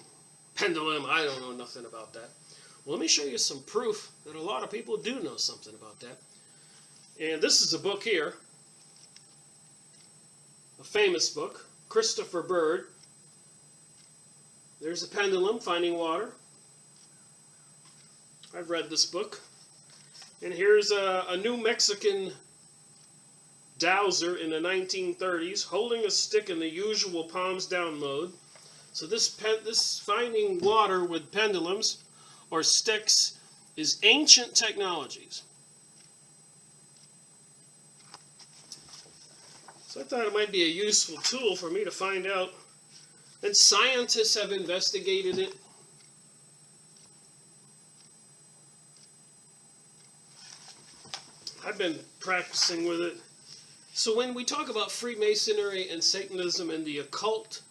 pendulum, I don't know nothing about that. Well, let me show you some proof that a lot of people do know something about that. And this is a book here, a famous book, Christopher Bird. There's a pendulum, Finding Water. I've read this book. And here's a New Mexican dowser in the 1930s holding a stick in the usual palms down mode. So this finding water with pendulums or sticks is ancient technologies. So I thought it might be a useful tool for me to find out. And scientists have investigated it. I've been practicing with it. So when we talk about Freemasonry and Satanism and the occult,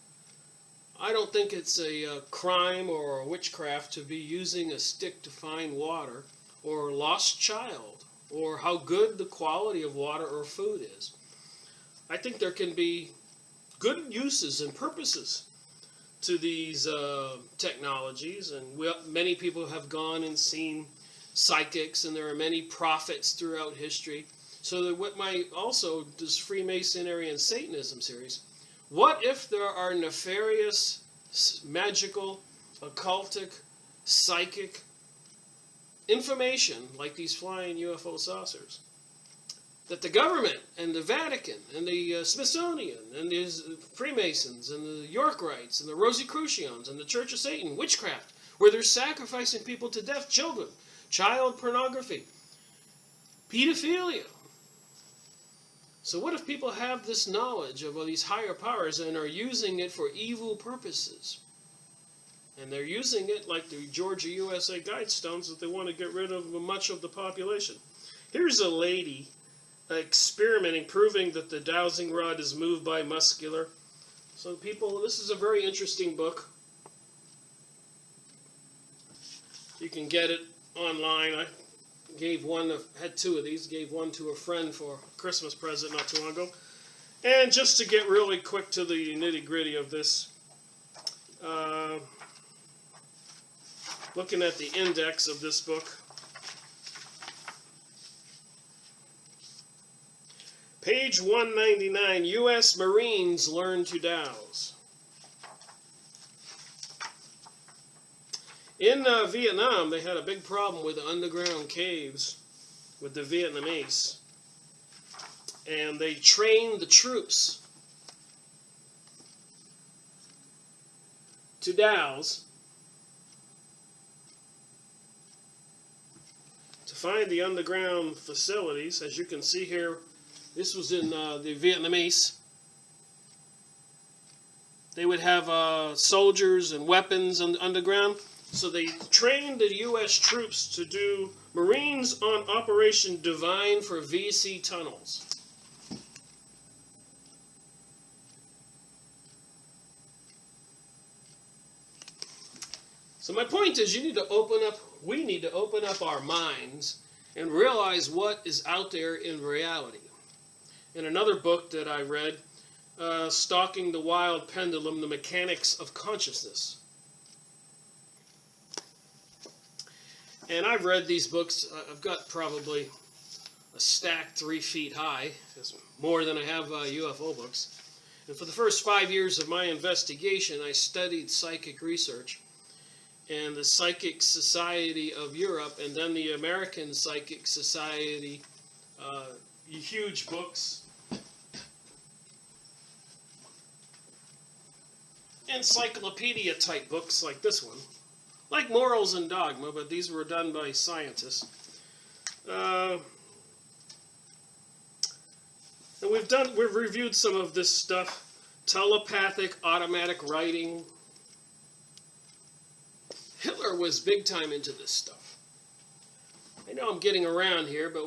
I don't think it's a crime or a witchcraft to be using a stick to find water or a lost child or how good the quality of water or food is. I think there can be good uses and purposes to these technologies, and many people have gone and seen psychics, and there are many prophets throughout history. So that what my also this Freemasonry and Satanism series, what if there are nefarious, magical, occultic, psychic information like these flying UFO saucers that the government and the Vatican and the Smithsonian and the Freemasons and the Yorkites and the Rosicrucians and the Church of Satan, witchcraft, where they're sacrificing people to death, children, child pornography, pedophilia. So what if people have this knowledge of all these higher powers and are using it for evil purposes? And they're using it like the Georgia USA Guidestones that they want to get rid of much of the population. Here's a lady experimenting, proving that the dowsing rod is moved by muscular. So people, this is a very interesting book. You can get it online. I gave one, had two of these, gave one to a friend for a Christmas present not too long ago. And just to get really quick to the nitty-gritty of this, looking at the index of this book, page 199, U.S. Marines learn to douse. In Vietnam, they had a big problem with the underground caves with the Vietnamese. And they trained the troops to douse, to find the underground facilities. As you can see here, this was in the Vietnamese. They would have soldiers and weapons underground. So they trained the U.S. troops to do Marines on Operation Divine for VC tunnels. So my point is, we need to open up our minds and realize what is out there in reality. In another book that I read, Stalking the Wild Pendulum, The Mechanics of Consciousness. And I've read these books. I've got probably a stack 3 feet high. It's more than I have UFO books. And for the first 5 years of my investigation, I studied psychic research and the Psychic Society of Europe, and then the American Psychic Society, huge books. Encyclopedia type books like this one. Like Morals and Dogma, but these were done by scientists. And we've reviewed some of this stuff. Telepathic automatic writing. Hitler was big time into this stuff. I know I'm getting around here, but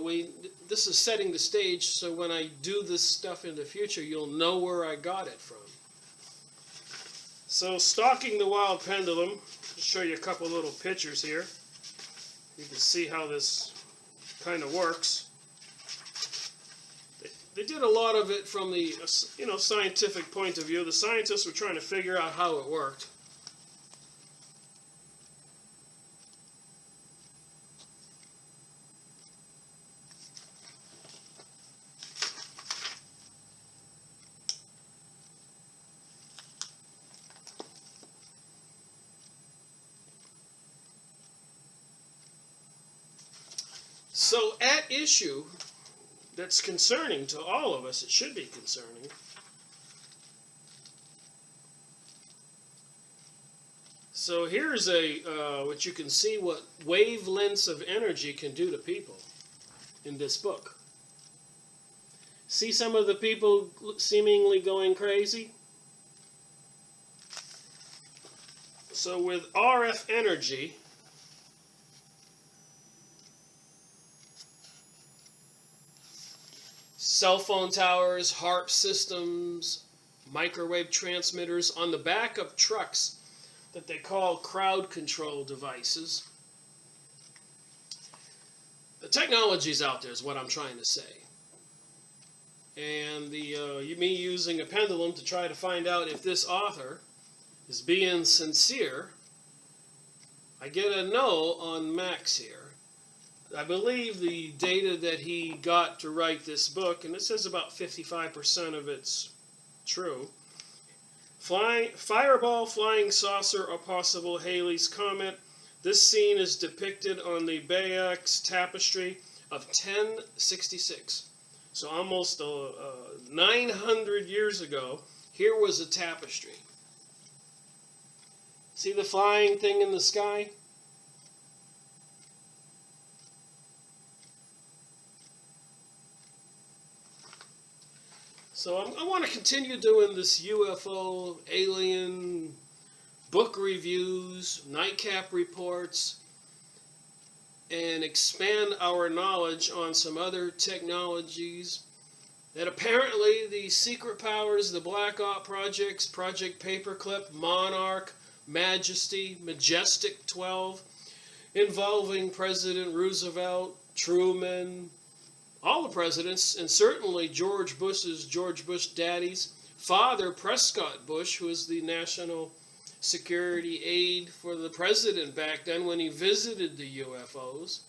this is setting the stage so when I do this stuff in the future, you'll know where I got it from. So, Stalking the Wild Pendulum. I'll show you a couple little pictures here. You can see how this kind of works. They did a lot of it from the scientific point of view. The scientists were trying to figure out how it worked. So at issue, that's concerning to all of us, it should be concerning. So here's what you can see what wavelengths of energy can do to people in this book. See some of the people seemingly going crazy? So with RF energy, cell phone towers, HARP systems, microwave transmitters on the back of trucks that they call crowd control devices. The technology's out there is what I'm trying to say. And me using a pendulum to try to find out if this author is being sincere, I get a no on Max here. I believe the data that he got to write this book, and it says about 55% of it's true. Fireball, flying saucer, or possible Halley's Comet. This scene is depicted on the Bayeux tapestry of 1066. So almost 900 years ago, here was a tapestry. See the flying thing in the sky? So I want to continue doing this UFO, alien, book reviews, nightcap reports, and expand our knowledge on some other technologies that apparently the secret powers, the Black Ops projects, Project Paperclip, Monarch, Majesty, Majestic 12, involving President Roosevelt, Truman, all the presidents, and certainly George Bush Daddy's father, Prescott Bush, who was the national security aide for the president back then when he visited the UFOs.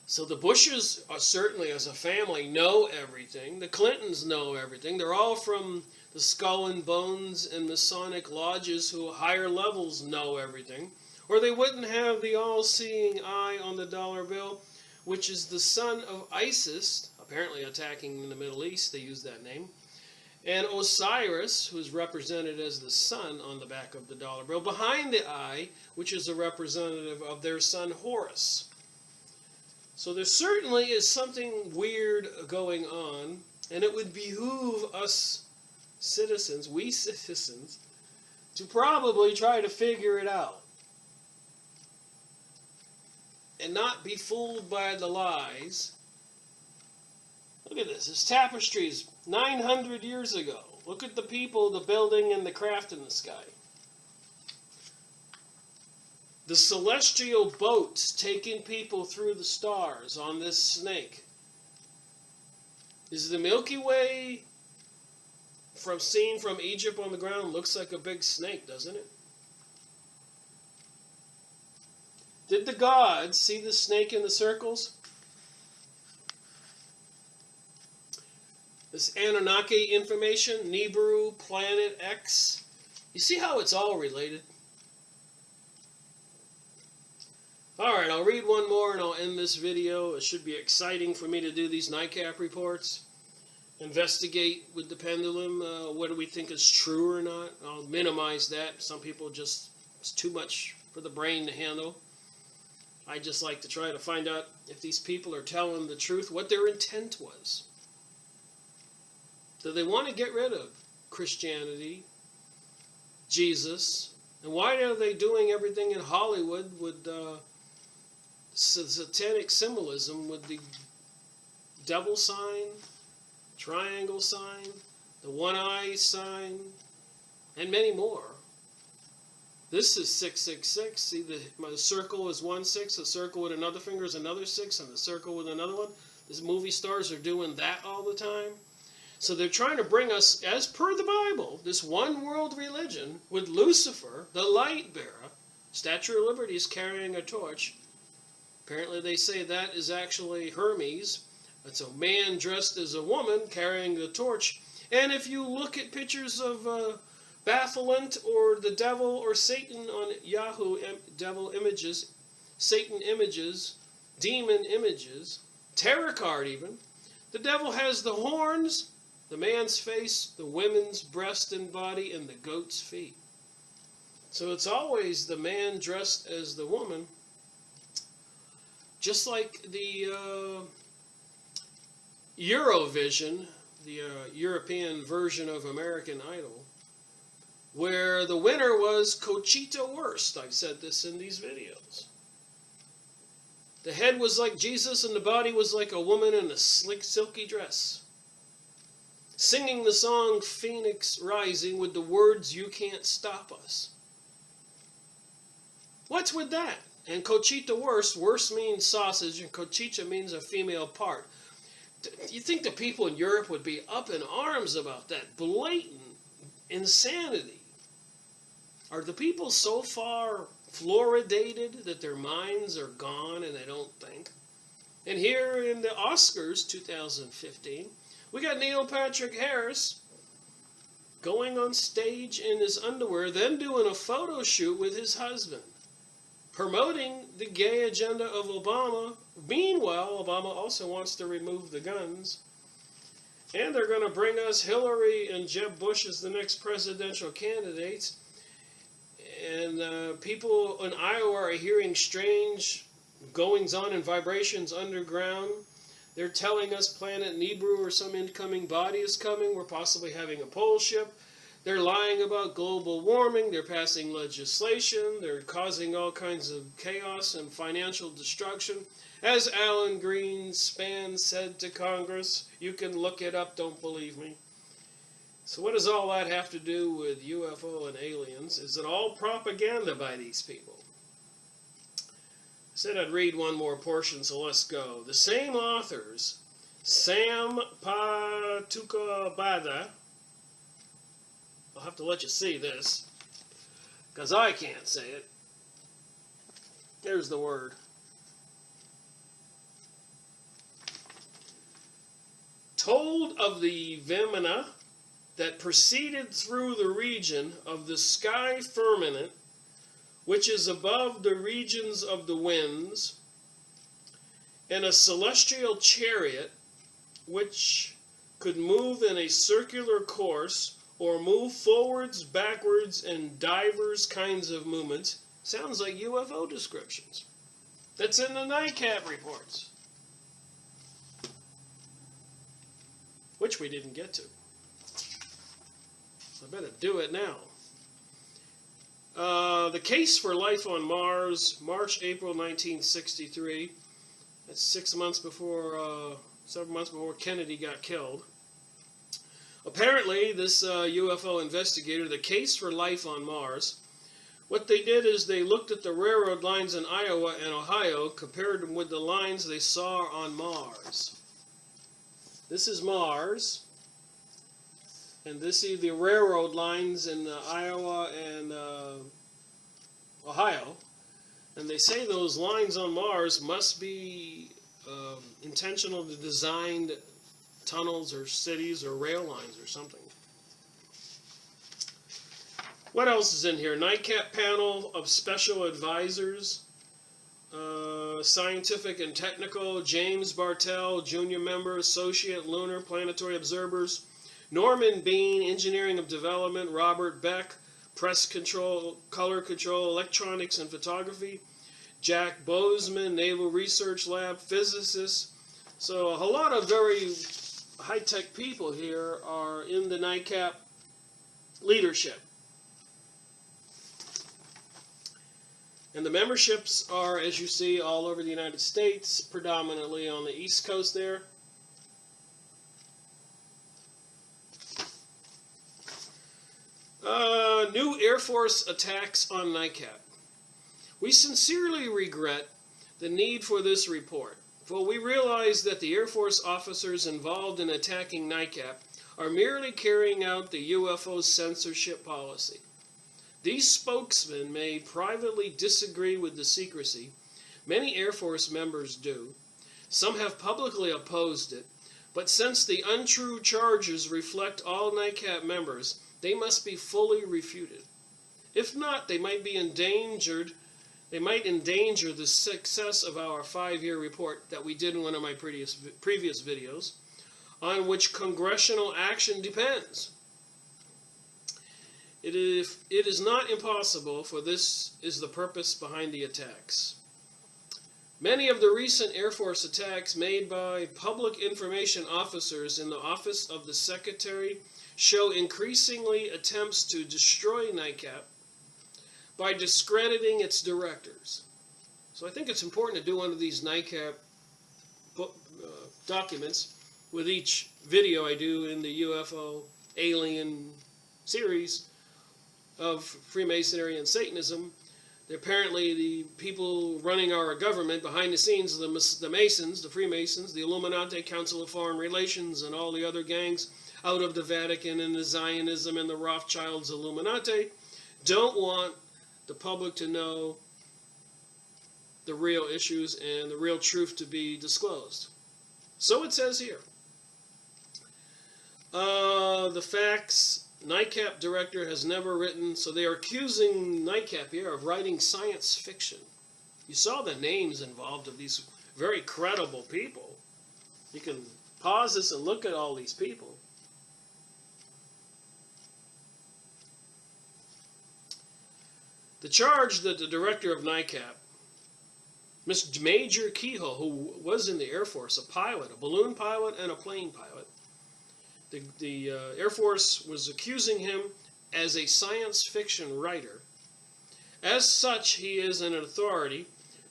So the Bushes are certainly, as a family, know everything. The Clintons know everything. They're all from the Skull and Bones and Masonic lodges who higher levels know everything. Or they wouldn't have the all-seeing eye on the dollar bill, which is the son of Isis, apparently attacking in the Middle East, they use that name, and Osiris, who is represented as the sun on the back of the dollar bill, behind the eye, which is a representative of their son Horus. So there certainly is something weird going on, and it would behoove us citizens, we citizens, to probably try to figure it out. And not be fooled by the lies. Look at this. This tapestry is 900 years ago. Look at the people, the building, and the craft in the sky. The celestial boats taking people through the stars on this snake. Is the Milky Way seen from Egypt on the ground? Looks like a big snake, doesn't it? Did the gods see the snake in the circles? This Anunnaki information, Nibiru, Planet X. You see how it's all related? Alright, I'll read one more and I'll end this video. It should be exciting for me to do these nightcap reports. Investigate with the pendulum. What do we think is true or not? I'll minimize that. Some people just, it's too much for the brain to handle. I just like to try to find out if these people are telling the truth, what their intent was. Do they want to get rid of Christianity, Jesus, and why are they doing everything in Hollywood with satanic symbolism, with the devil sign, triangle sign, the one eye sign, and many more? This is 666. See, my circle is 1 6. The circle with another finger is another 6, and the circle with another one. These movie stars are doing that all the time. So they're trying to bring us, as per the Bible, this one world religion with Lucifer, the light bearer, Statue of Liberty is carrying a torch. Apparently they say that is actually Hermes. It's a man dressed as a woman carrying the torch. And if you look at pictures of Baphomet or the devil or Satan on Yahoo, devil images, Satan images, demon images, tarot card even, the devil has the horns, the man's face, the women's breast and body, and the goat's feet. So it's always the man dressed as the woman, just like the Eurovision, the European version of American Idol, where the winner was Conchita Wurst. I've said this in these videos. The head was like Jesus and the body was like a woman in a slick, silky dress, singing the song Phoenix Rising with the words, "You can't stop us." What's with that? And Conchita Wurst, Wurst means sausage, and Conchita means a female part. You think the people in Europe would be up in arms about that blatant insanity? Are the people so far fluoridated that their minds are gone and they don't think? And here in the Oscars 2015, we got Neil Patrick Harris going on stage in his underwear, then doing a photo shoot with his husband, promoting the gay agenda of Obama. Meanwhile, Obama also wants to remove the guns. And they're going to bring us Hillary and Jeb Bush as the next presidential candidates. And people in Iowa are hearing strange goings-on and vibrations underground. They're telling us Planet Nibiru or some incoming body is coming. We're possibly having a pole ship. They're lying about global warming. They're passing legislation. They're causing all kinds of chaos and financial destruction. As Alan Greenspan said to Congress, you can look it up, don't believe me. So what does all that have to do with UFO and aliens? Is it all propaganda by these people? I said I'd read one more portion, so let's go. The same authors, Sam Patukabada, I'll have to let you see this, because I can't say it. There's the word. Told of the Vimana that proceeded through the region of the sky firmament, which is above the regions of the winds, and a celestial chariot which could move in a circular course or move forwards, backwards, and divers kinds of movements. Sounds like UFO descriptions. That's in the NICAP reports, which we didn't get to. So I better do it now. The case for life on Mars, March, April 1963. That's 7 months before Kennedy got killed. Apparently, this UFO investigator, the case for life on Mars, what they did is they looked at the railroad lines in Iowa and Ohio, compared them with the lines they saw on Mars. This is Mars, and this is the railroad lines in Iowa and Ohio. And they say those lines on Mars must be intentionally designed tunnels or cities or rail lines or something. What else is in here? NICAP panel of special advisors, scientific and technical, James Bartell, junior member, associate, lunar, planetary observers, Norman Bean, engineering of development, Robert Beck, press control, color control, electronics and photography, Jack Bozeman, Naval Research Lab, physicist. So a whole lot of very high-tech people here are in the NICAP leadership. And the memberships are, as you see, all over the United States, predominantly on the East Coast there. New Air Force attacks on NICAP. We sincerely regret the need for this report, for we realize that the Air Force officers involved in attacking NICAP are merely carrying out the UFO censorship policy. These spokesmen may privately disagree with the secrecy. Many Air Force members do. Some have publicly opposed it, but since the untrue charges reflect all NICAP members, they must be fully refuted. If not, they might endanger the success of our 5-year report that we did in one of my previous videos, on which congressional action depends. It is not impossible, for this is the purpose behind the attacks. Many of the recent Air Force attacks made by public information officers in the Office of the Secretary show increasingly attempts to destroy NICAP by discrediting its directors. So I think it's important to do one of these NICAP documents with each video I do in the UFO alien series of Freemasonry and Satanism. Apparently the people running our government behind the scenes, the Masons, the Freemasons, the Illuminati, Council of Foreign Relations, and all the other gangs out of the Vatican and the Zionism and the Rothschilds Illuminati, don't want the public to know the real issues and the real truth to be disclosed. So it says here. The facts, NICAP director has never written, so they are accusing NICAP here of writing science fiction. You saw the names involved of these very credible people. You can pause this and look at all these people. The charge that the director of NICAP, Mr. Major Keyhole, who was in the Air Force, a pilot, a balloon pilot and a plane pilot, the Air Force was accusing him as a science fiction writer. As such, he is an authority.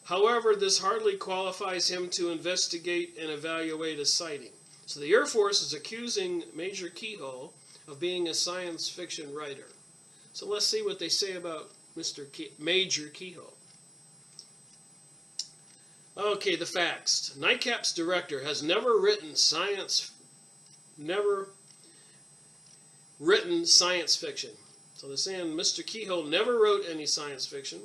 However, this hardly qualifies him to investigate and evaluate a sighting. So the Air Force is accusing Major Keyhole of being a science fiction writer. So let's see what they say about Major Keyhole. Okay, the facts. NICAP's director has never written science fiction. So they're saying Mr. Keyhole never wrote any science fiction,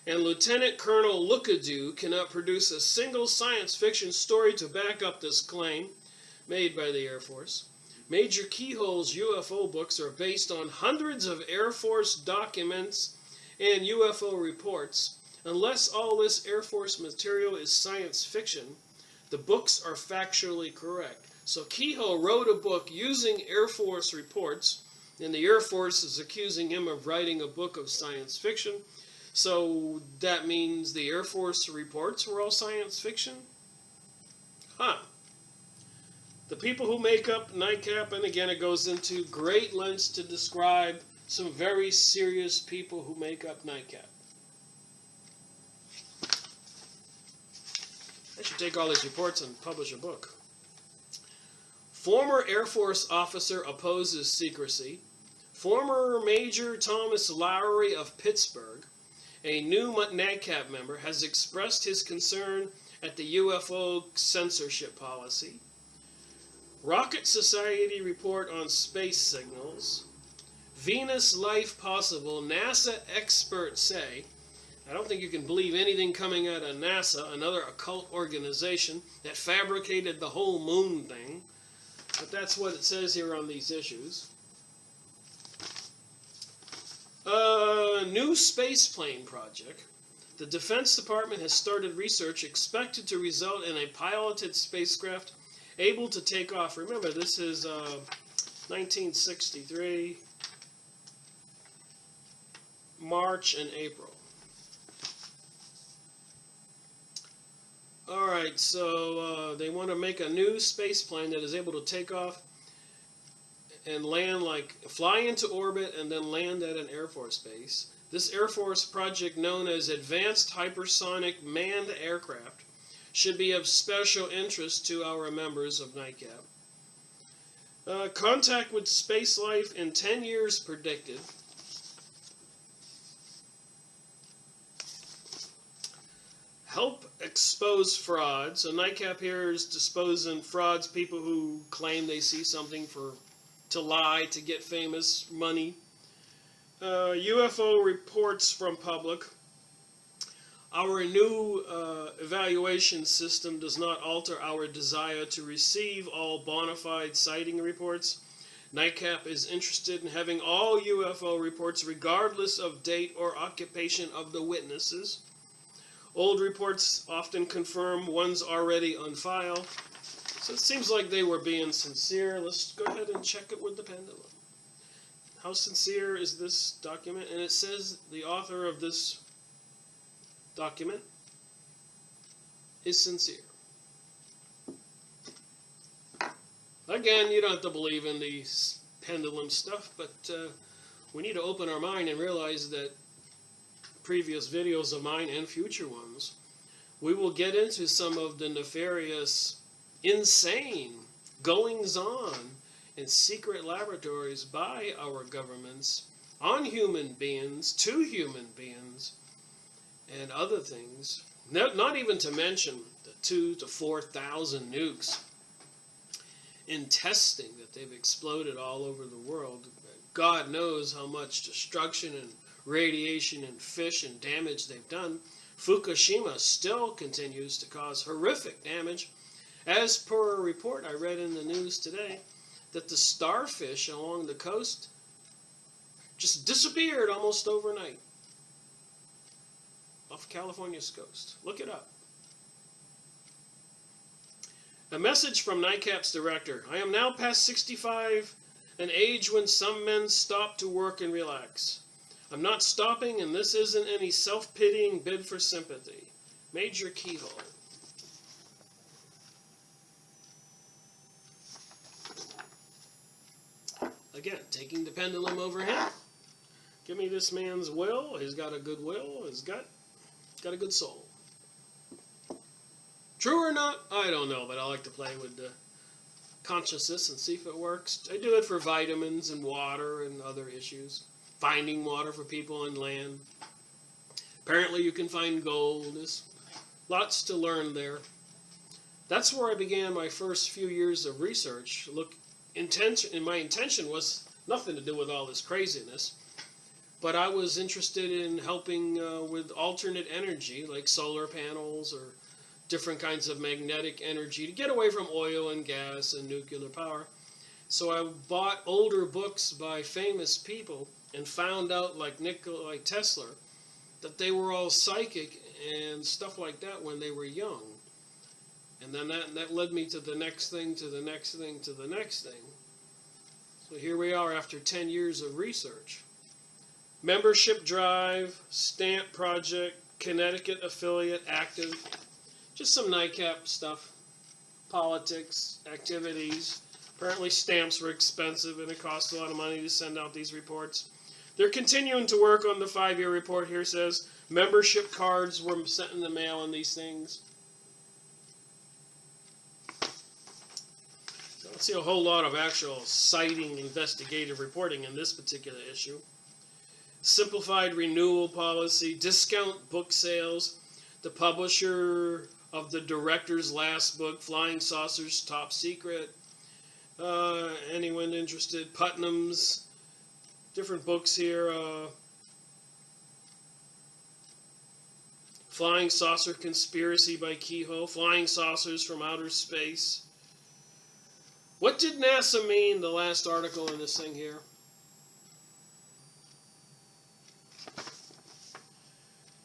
and Lieutenant Colonel Lookadoo cannot produce a single science fiction story to back up this claim made by the Air Force. Major Keyhole's UFO books are based on hundreds of Air Force documents and UFO reports. Unless all this Air Force material is science fiction, the books are factually correct. So Keyhole wrote a book using Air Force reports, and the Air Force is accusing him of writing a book of science fiction. So that means the Air Force reports were all science fiction? Huh. The people who make up NICAP, and again it goes into great lengths to describe some very serious people who make up NICAP. I should take all these reports and publish a book. Former Air Force officer opposes secrecy. Former Major Thomas Lowry of Pittsburgh, a new NICAP member, has expressed his concern at the UFO censorship policy. Rocket Society report on space signals. Venus life possible. NASA experts say. I don't think you can believe anything coming out of NASA, another occult organization that fabricated the whole moon thing. But that's what it says here on these issues. New spaceplane project. The Defense Department has started research expected to result in a piloted spacecraft able to take off. Remember, this is 1963, March and April. Alright, so they want to make a new spaceplane that is able to take off and land, fly into orbit and then land at an Air Force base. This Air Force project, known as Advanced Hypersonic Manned Aircraft, should be of special interest to our members of NICAP. Contact with space life in 10 years predicted. help expose frauds. So NICAP here is disposing frauds, people who claim they see something to lie, to get famous, money. UFO reports from public. Our new evaluation system does not alter our desire to receive all bona fide sighting reports. NICAP is interested in having all UFO reports regardless of date or occupation of the witnesses. Old reports often confirm ones already on file. So it seems like they were being sincere. Let's go ahead and check it with the pendulum. How sincere is this document? And it says the author of this document is sincere. Again, you don't have to believe in the pendulum stuff, but we need to open our mind and realize that previous videos of mine and future ones, we will get into some of the nefarious, insane goings-on in secret laboratories by our governments on human beings, to human beings, and other things. Not even to mention the 2,000 to 4,000 nukes in testing that they've exploded all over the world. God knows how much destruction and radiation and fish and damage they've done. Fukushima still continues to cause horrific damage. As per a report I read in the news today, that the starfish along the coast just disappeared almost overnight off California's coast. Look it up. A message from NICAP's director. I am now past 65, an age when some men stop to work and relax. I'm not stopping, and this isn't any self-pitying bid for sympathy. Major Keyhole. Again, taking the pendulum over him. Give me this man's will. He's got a good will. He's got a good soul. True or not, I don't know, but I like to play with the consciousness and see if it works. I do it for vitamins and water and other issues. Finding water for people on land. Apparently you can find gold. There's lots to learn there. That's where I began my first few years of research. My intention was nothing to do with all this craziness, but I was interested in helping with alternate energy, like solar panels or different kinds of magnetic energy to get away from oil and gas and nuclear power. So I bought older books by famous people and found out, like Nikola Tesla, that they were all psychic and stuff like that when they were young. And then that led me to the next thing, to the next thing, to the next thing. So here we are after 10 years of research. Membership drive, stamp project, Connecticut affiliate active. Just some NICAP stuff. Politics, activities. Apparently stamps were expensive and it cost a lot of money to send out these reports. They're continuing to work on the 5-year report. Here says membership cards were sent in the mail and these things. So I don't see a whole lot of actual sighting investigative reporting in this particular issue. Simplified renewal policy, discount book sales, the publisher of the director's last book, Flying Saucers, Top Secret. Anyone interested? Putnam's, different books here. Flying Saucer Conspiracy by Keyhole, Flying Saucers from Outer Space. What did NASA mean, the last article in this thing here?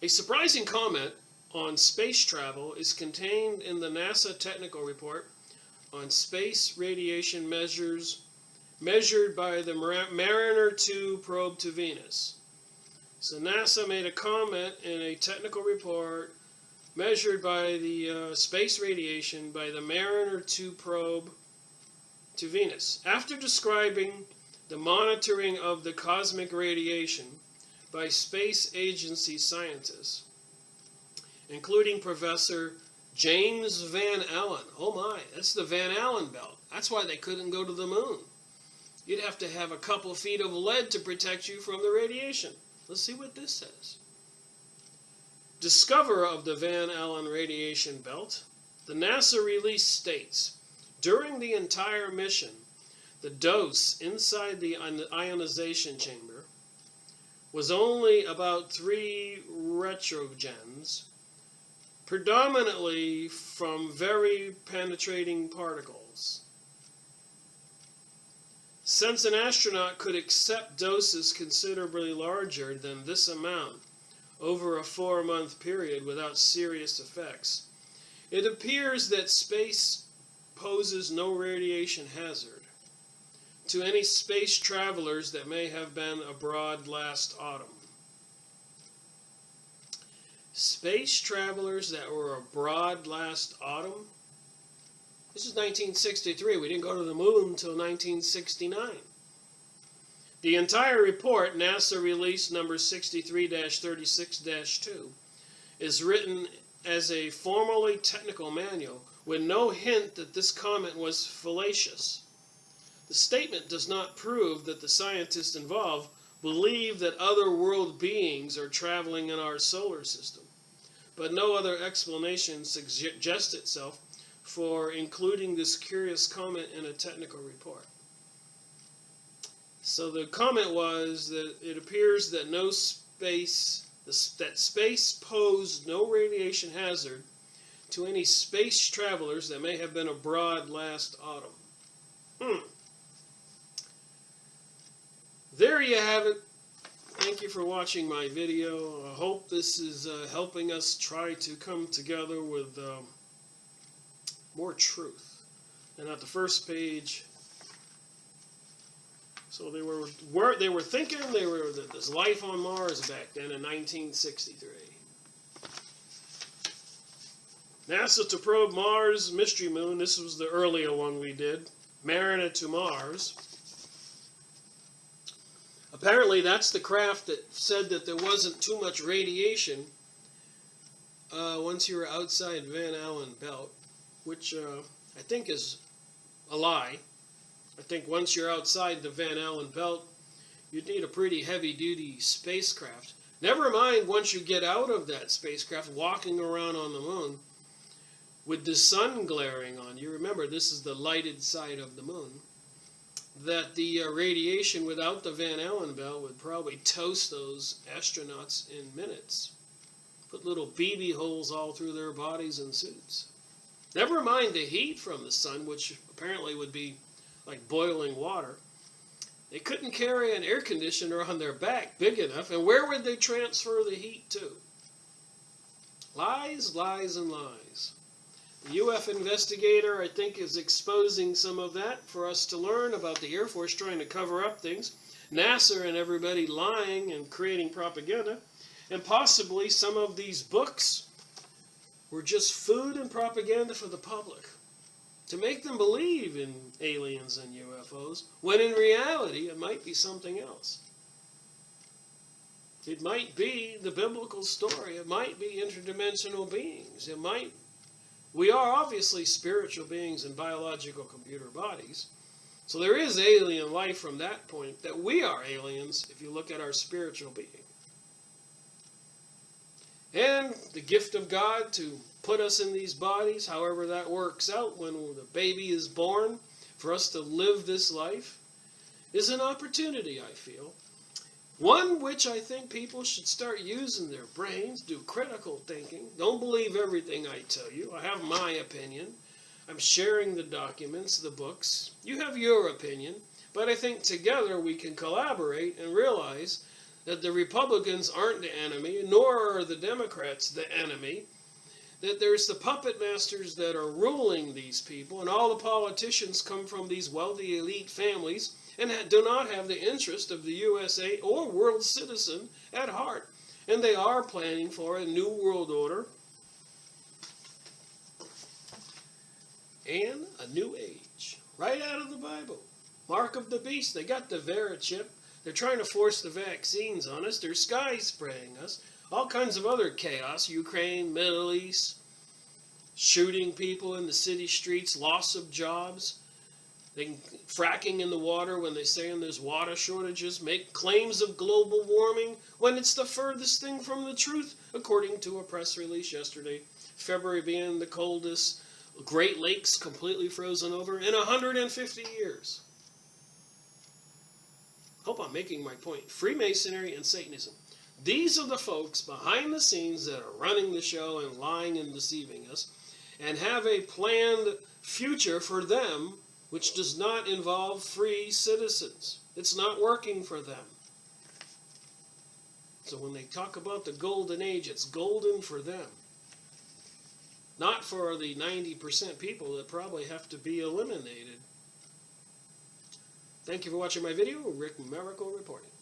A surprising comment on space travel is contained in the NASA technical report on space radiation measured by the Mariner 2 probe to Venus. So NASA made a comment in a technical report measured by the space radiation by the Mariner 2 probe to Venus. After describing the monitoring of the cosmic radiation by space agency scientists, including Professor James Van Allen. Oh my, that's the Van Allen belt. That's why they couldn't go to the moon. You'd have to have a couple feet of lead to protect you from the radiation. Let's see what this says. discoverer of the Van Allen radiation belt, the NASA release states, during the entire mission, the dose inside the ionization chamber was only about 3 retrogens, predominantly from very penetrating particles. Since an astronaut could accept doses considerably larger than this amount over a 4-month period without serious effects, it appears that space poses no radiation hazard to any space travelers that may have been abroad last autumn. Space travelers that were abroad last autumn? This is 1963. We didn't go to the moon until 1969. The entire report, NASA release number 63-36-2, is written as a formally technical manual with no hint that this comment was fallacious. The statement does not prove that the scientists involved believe that other world beings are traveling in our solar system, but no other explanation suggests itself for including this curious comment in a technical report. So the comment was that it appears that space posed no radiation hazard to any space travelers that may have been abroad last autumn. There you have it. Thank you for watching my video. I hope this is helping us try to come together with more truth. And at the first page, so they were thinking that there's life on Mars back then in 1963. NASA to probe Mars mystery moon. This was the earlier one we did. Mariner to Mars. Apparently that's the craft that said that there wasn't too much radiation once you were outside Van Allen belt, which I think is a lie. I think once you're outside the Van Allen belt, you'd need a pretty heavy-duty spacecraft. Never mind once you get out of that spacecraft, walking around on the moon with the sun glaring on you. Remember, this is the lighted side of the moon. That the radiation without the Van Allen belt would probably toast those astronauts in minutes. Put little BB holes all through their bodies and suits. Never mind the heat from the sun, which apparently would be like boiling water. They couldn't carry an air conditioner on their back big enough, and where would they transfer the heat to? Lies, lies, and lies. The UF investigator, I think, is exposing some of that for us to learn about the Air Force trying to cover up things, NASA and everybody lying and creating propaganda, and possibly some of these books were just food and propaganda for the public to make them believe in aliens and UFOs, when in reality it might be something else. It might be the biblical story. It might be interdimensional beings. We are obviously spiritual beings in biological computer bodies. So there is alien life from that point, that we are aliens if you look at our spiritual being. And the gift of God to put us in these bodies, however that works out when the baby is born, for us to live this life, is an opportunity, I feel. One which I think people should start using their brains, do critical thinking. Don't believe everything I tell you. I have my opinion. I'm sharing the documents, the books. You have your opinion. But I think together we can collaborate and realize that the Republicans aren't the enemy, nor are the Democrats the enemy. That there's the puppet masters that are ruling these people, and all the politicians come from these wealthy elite families and do not have the interest of the USA or world citizen at heart. And they are planning for a new world order and a new age. Right out of the Bible. Mark of the beast. They got the Vera chip. They're trying to force the vaccines on us. They're sky spraying us. All kinds of other chaos. Ukraine, Middle East, shooting people in the city streets, loss of jobs. They can fracking in the water when they're saying there's water shortages, make claims of global warming when it's the furthest thing from the truth, according to a press release yesterday. February being the coldest, Great Lakes completely frozen over in 150 years. Hope I'm making my point. Freemasonry and Satanism. These are the folks behind the scenes that are running the show and lying and deceiving us, and have a planned future for them which does not involve free citizens. It's not working for them. So when they talk about the golden age, it's golden for them. Not for the 90% people that probably have to be eliminated. Thank you for watching my video. Rick Miracle reporting.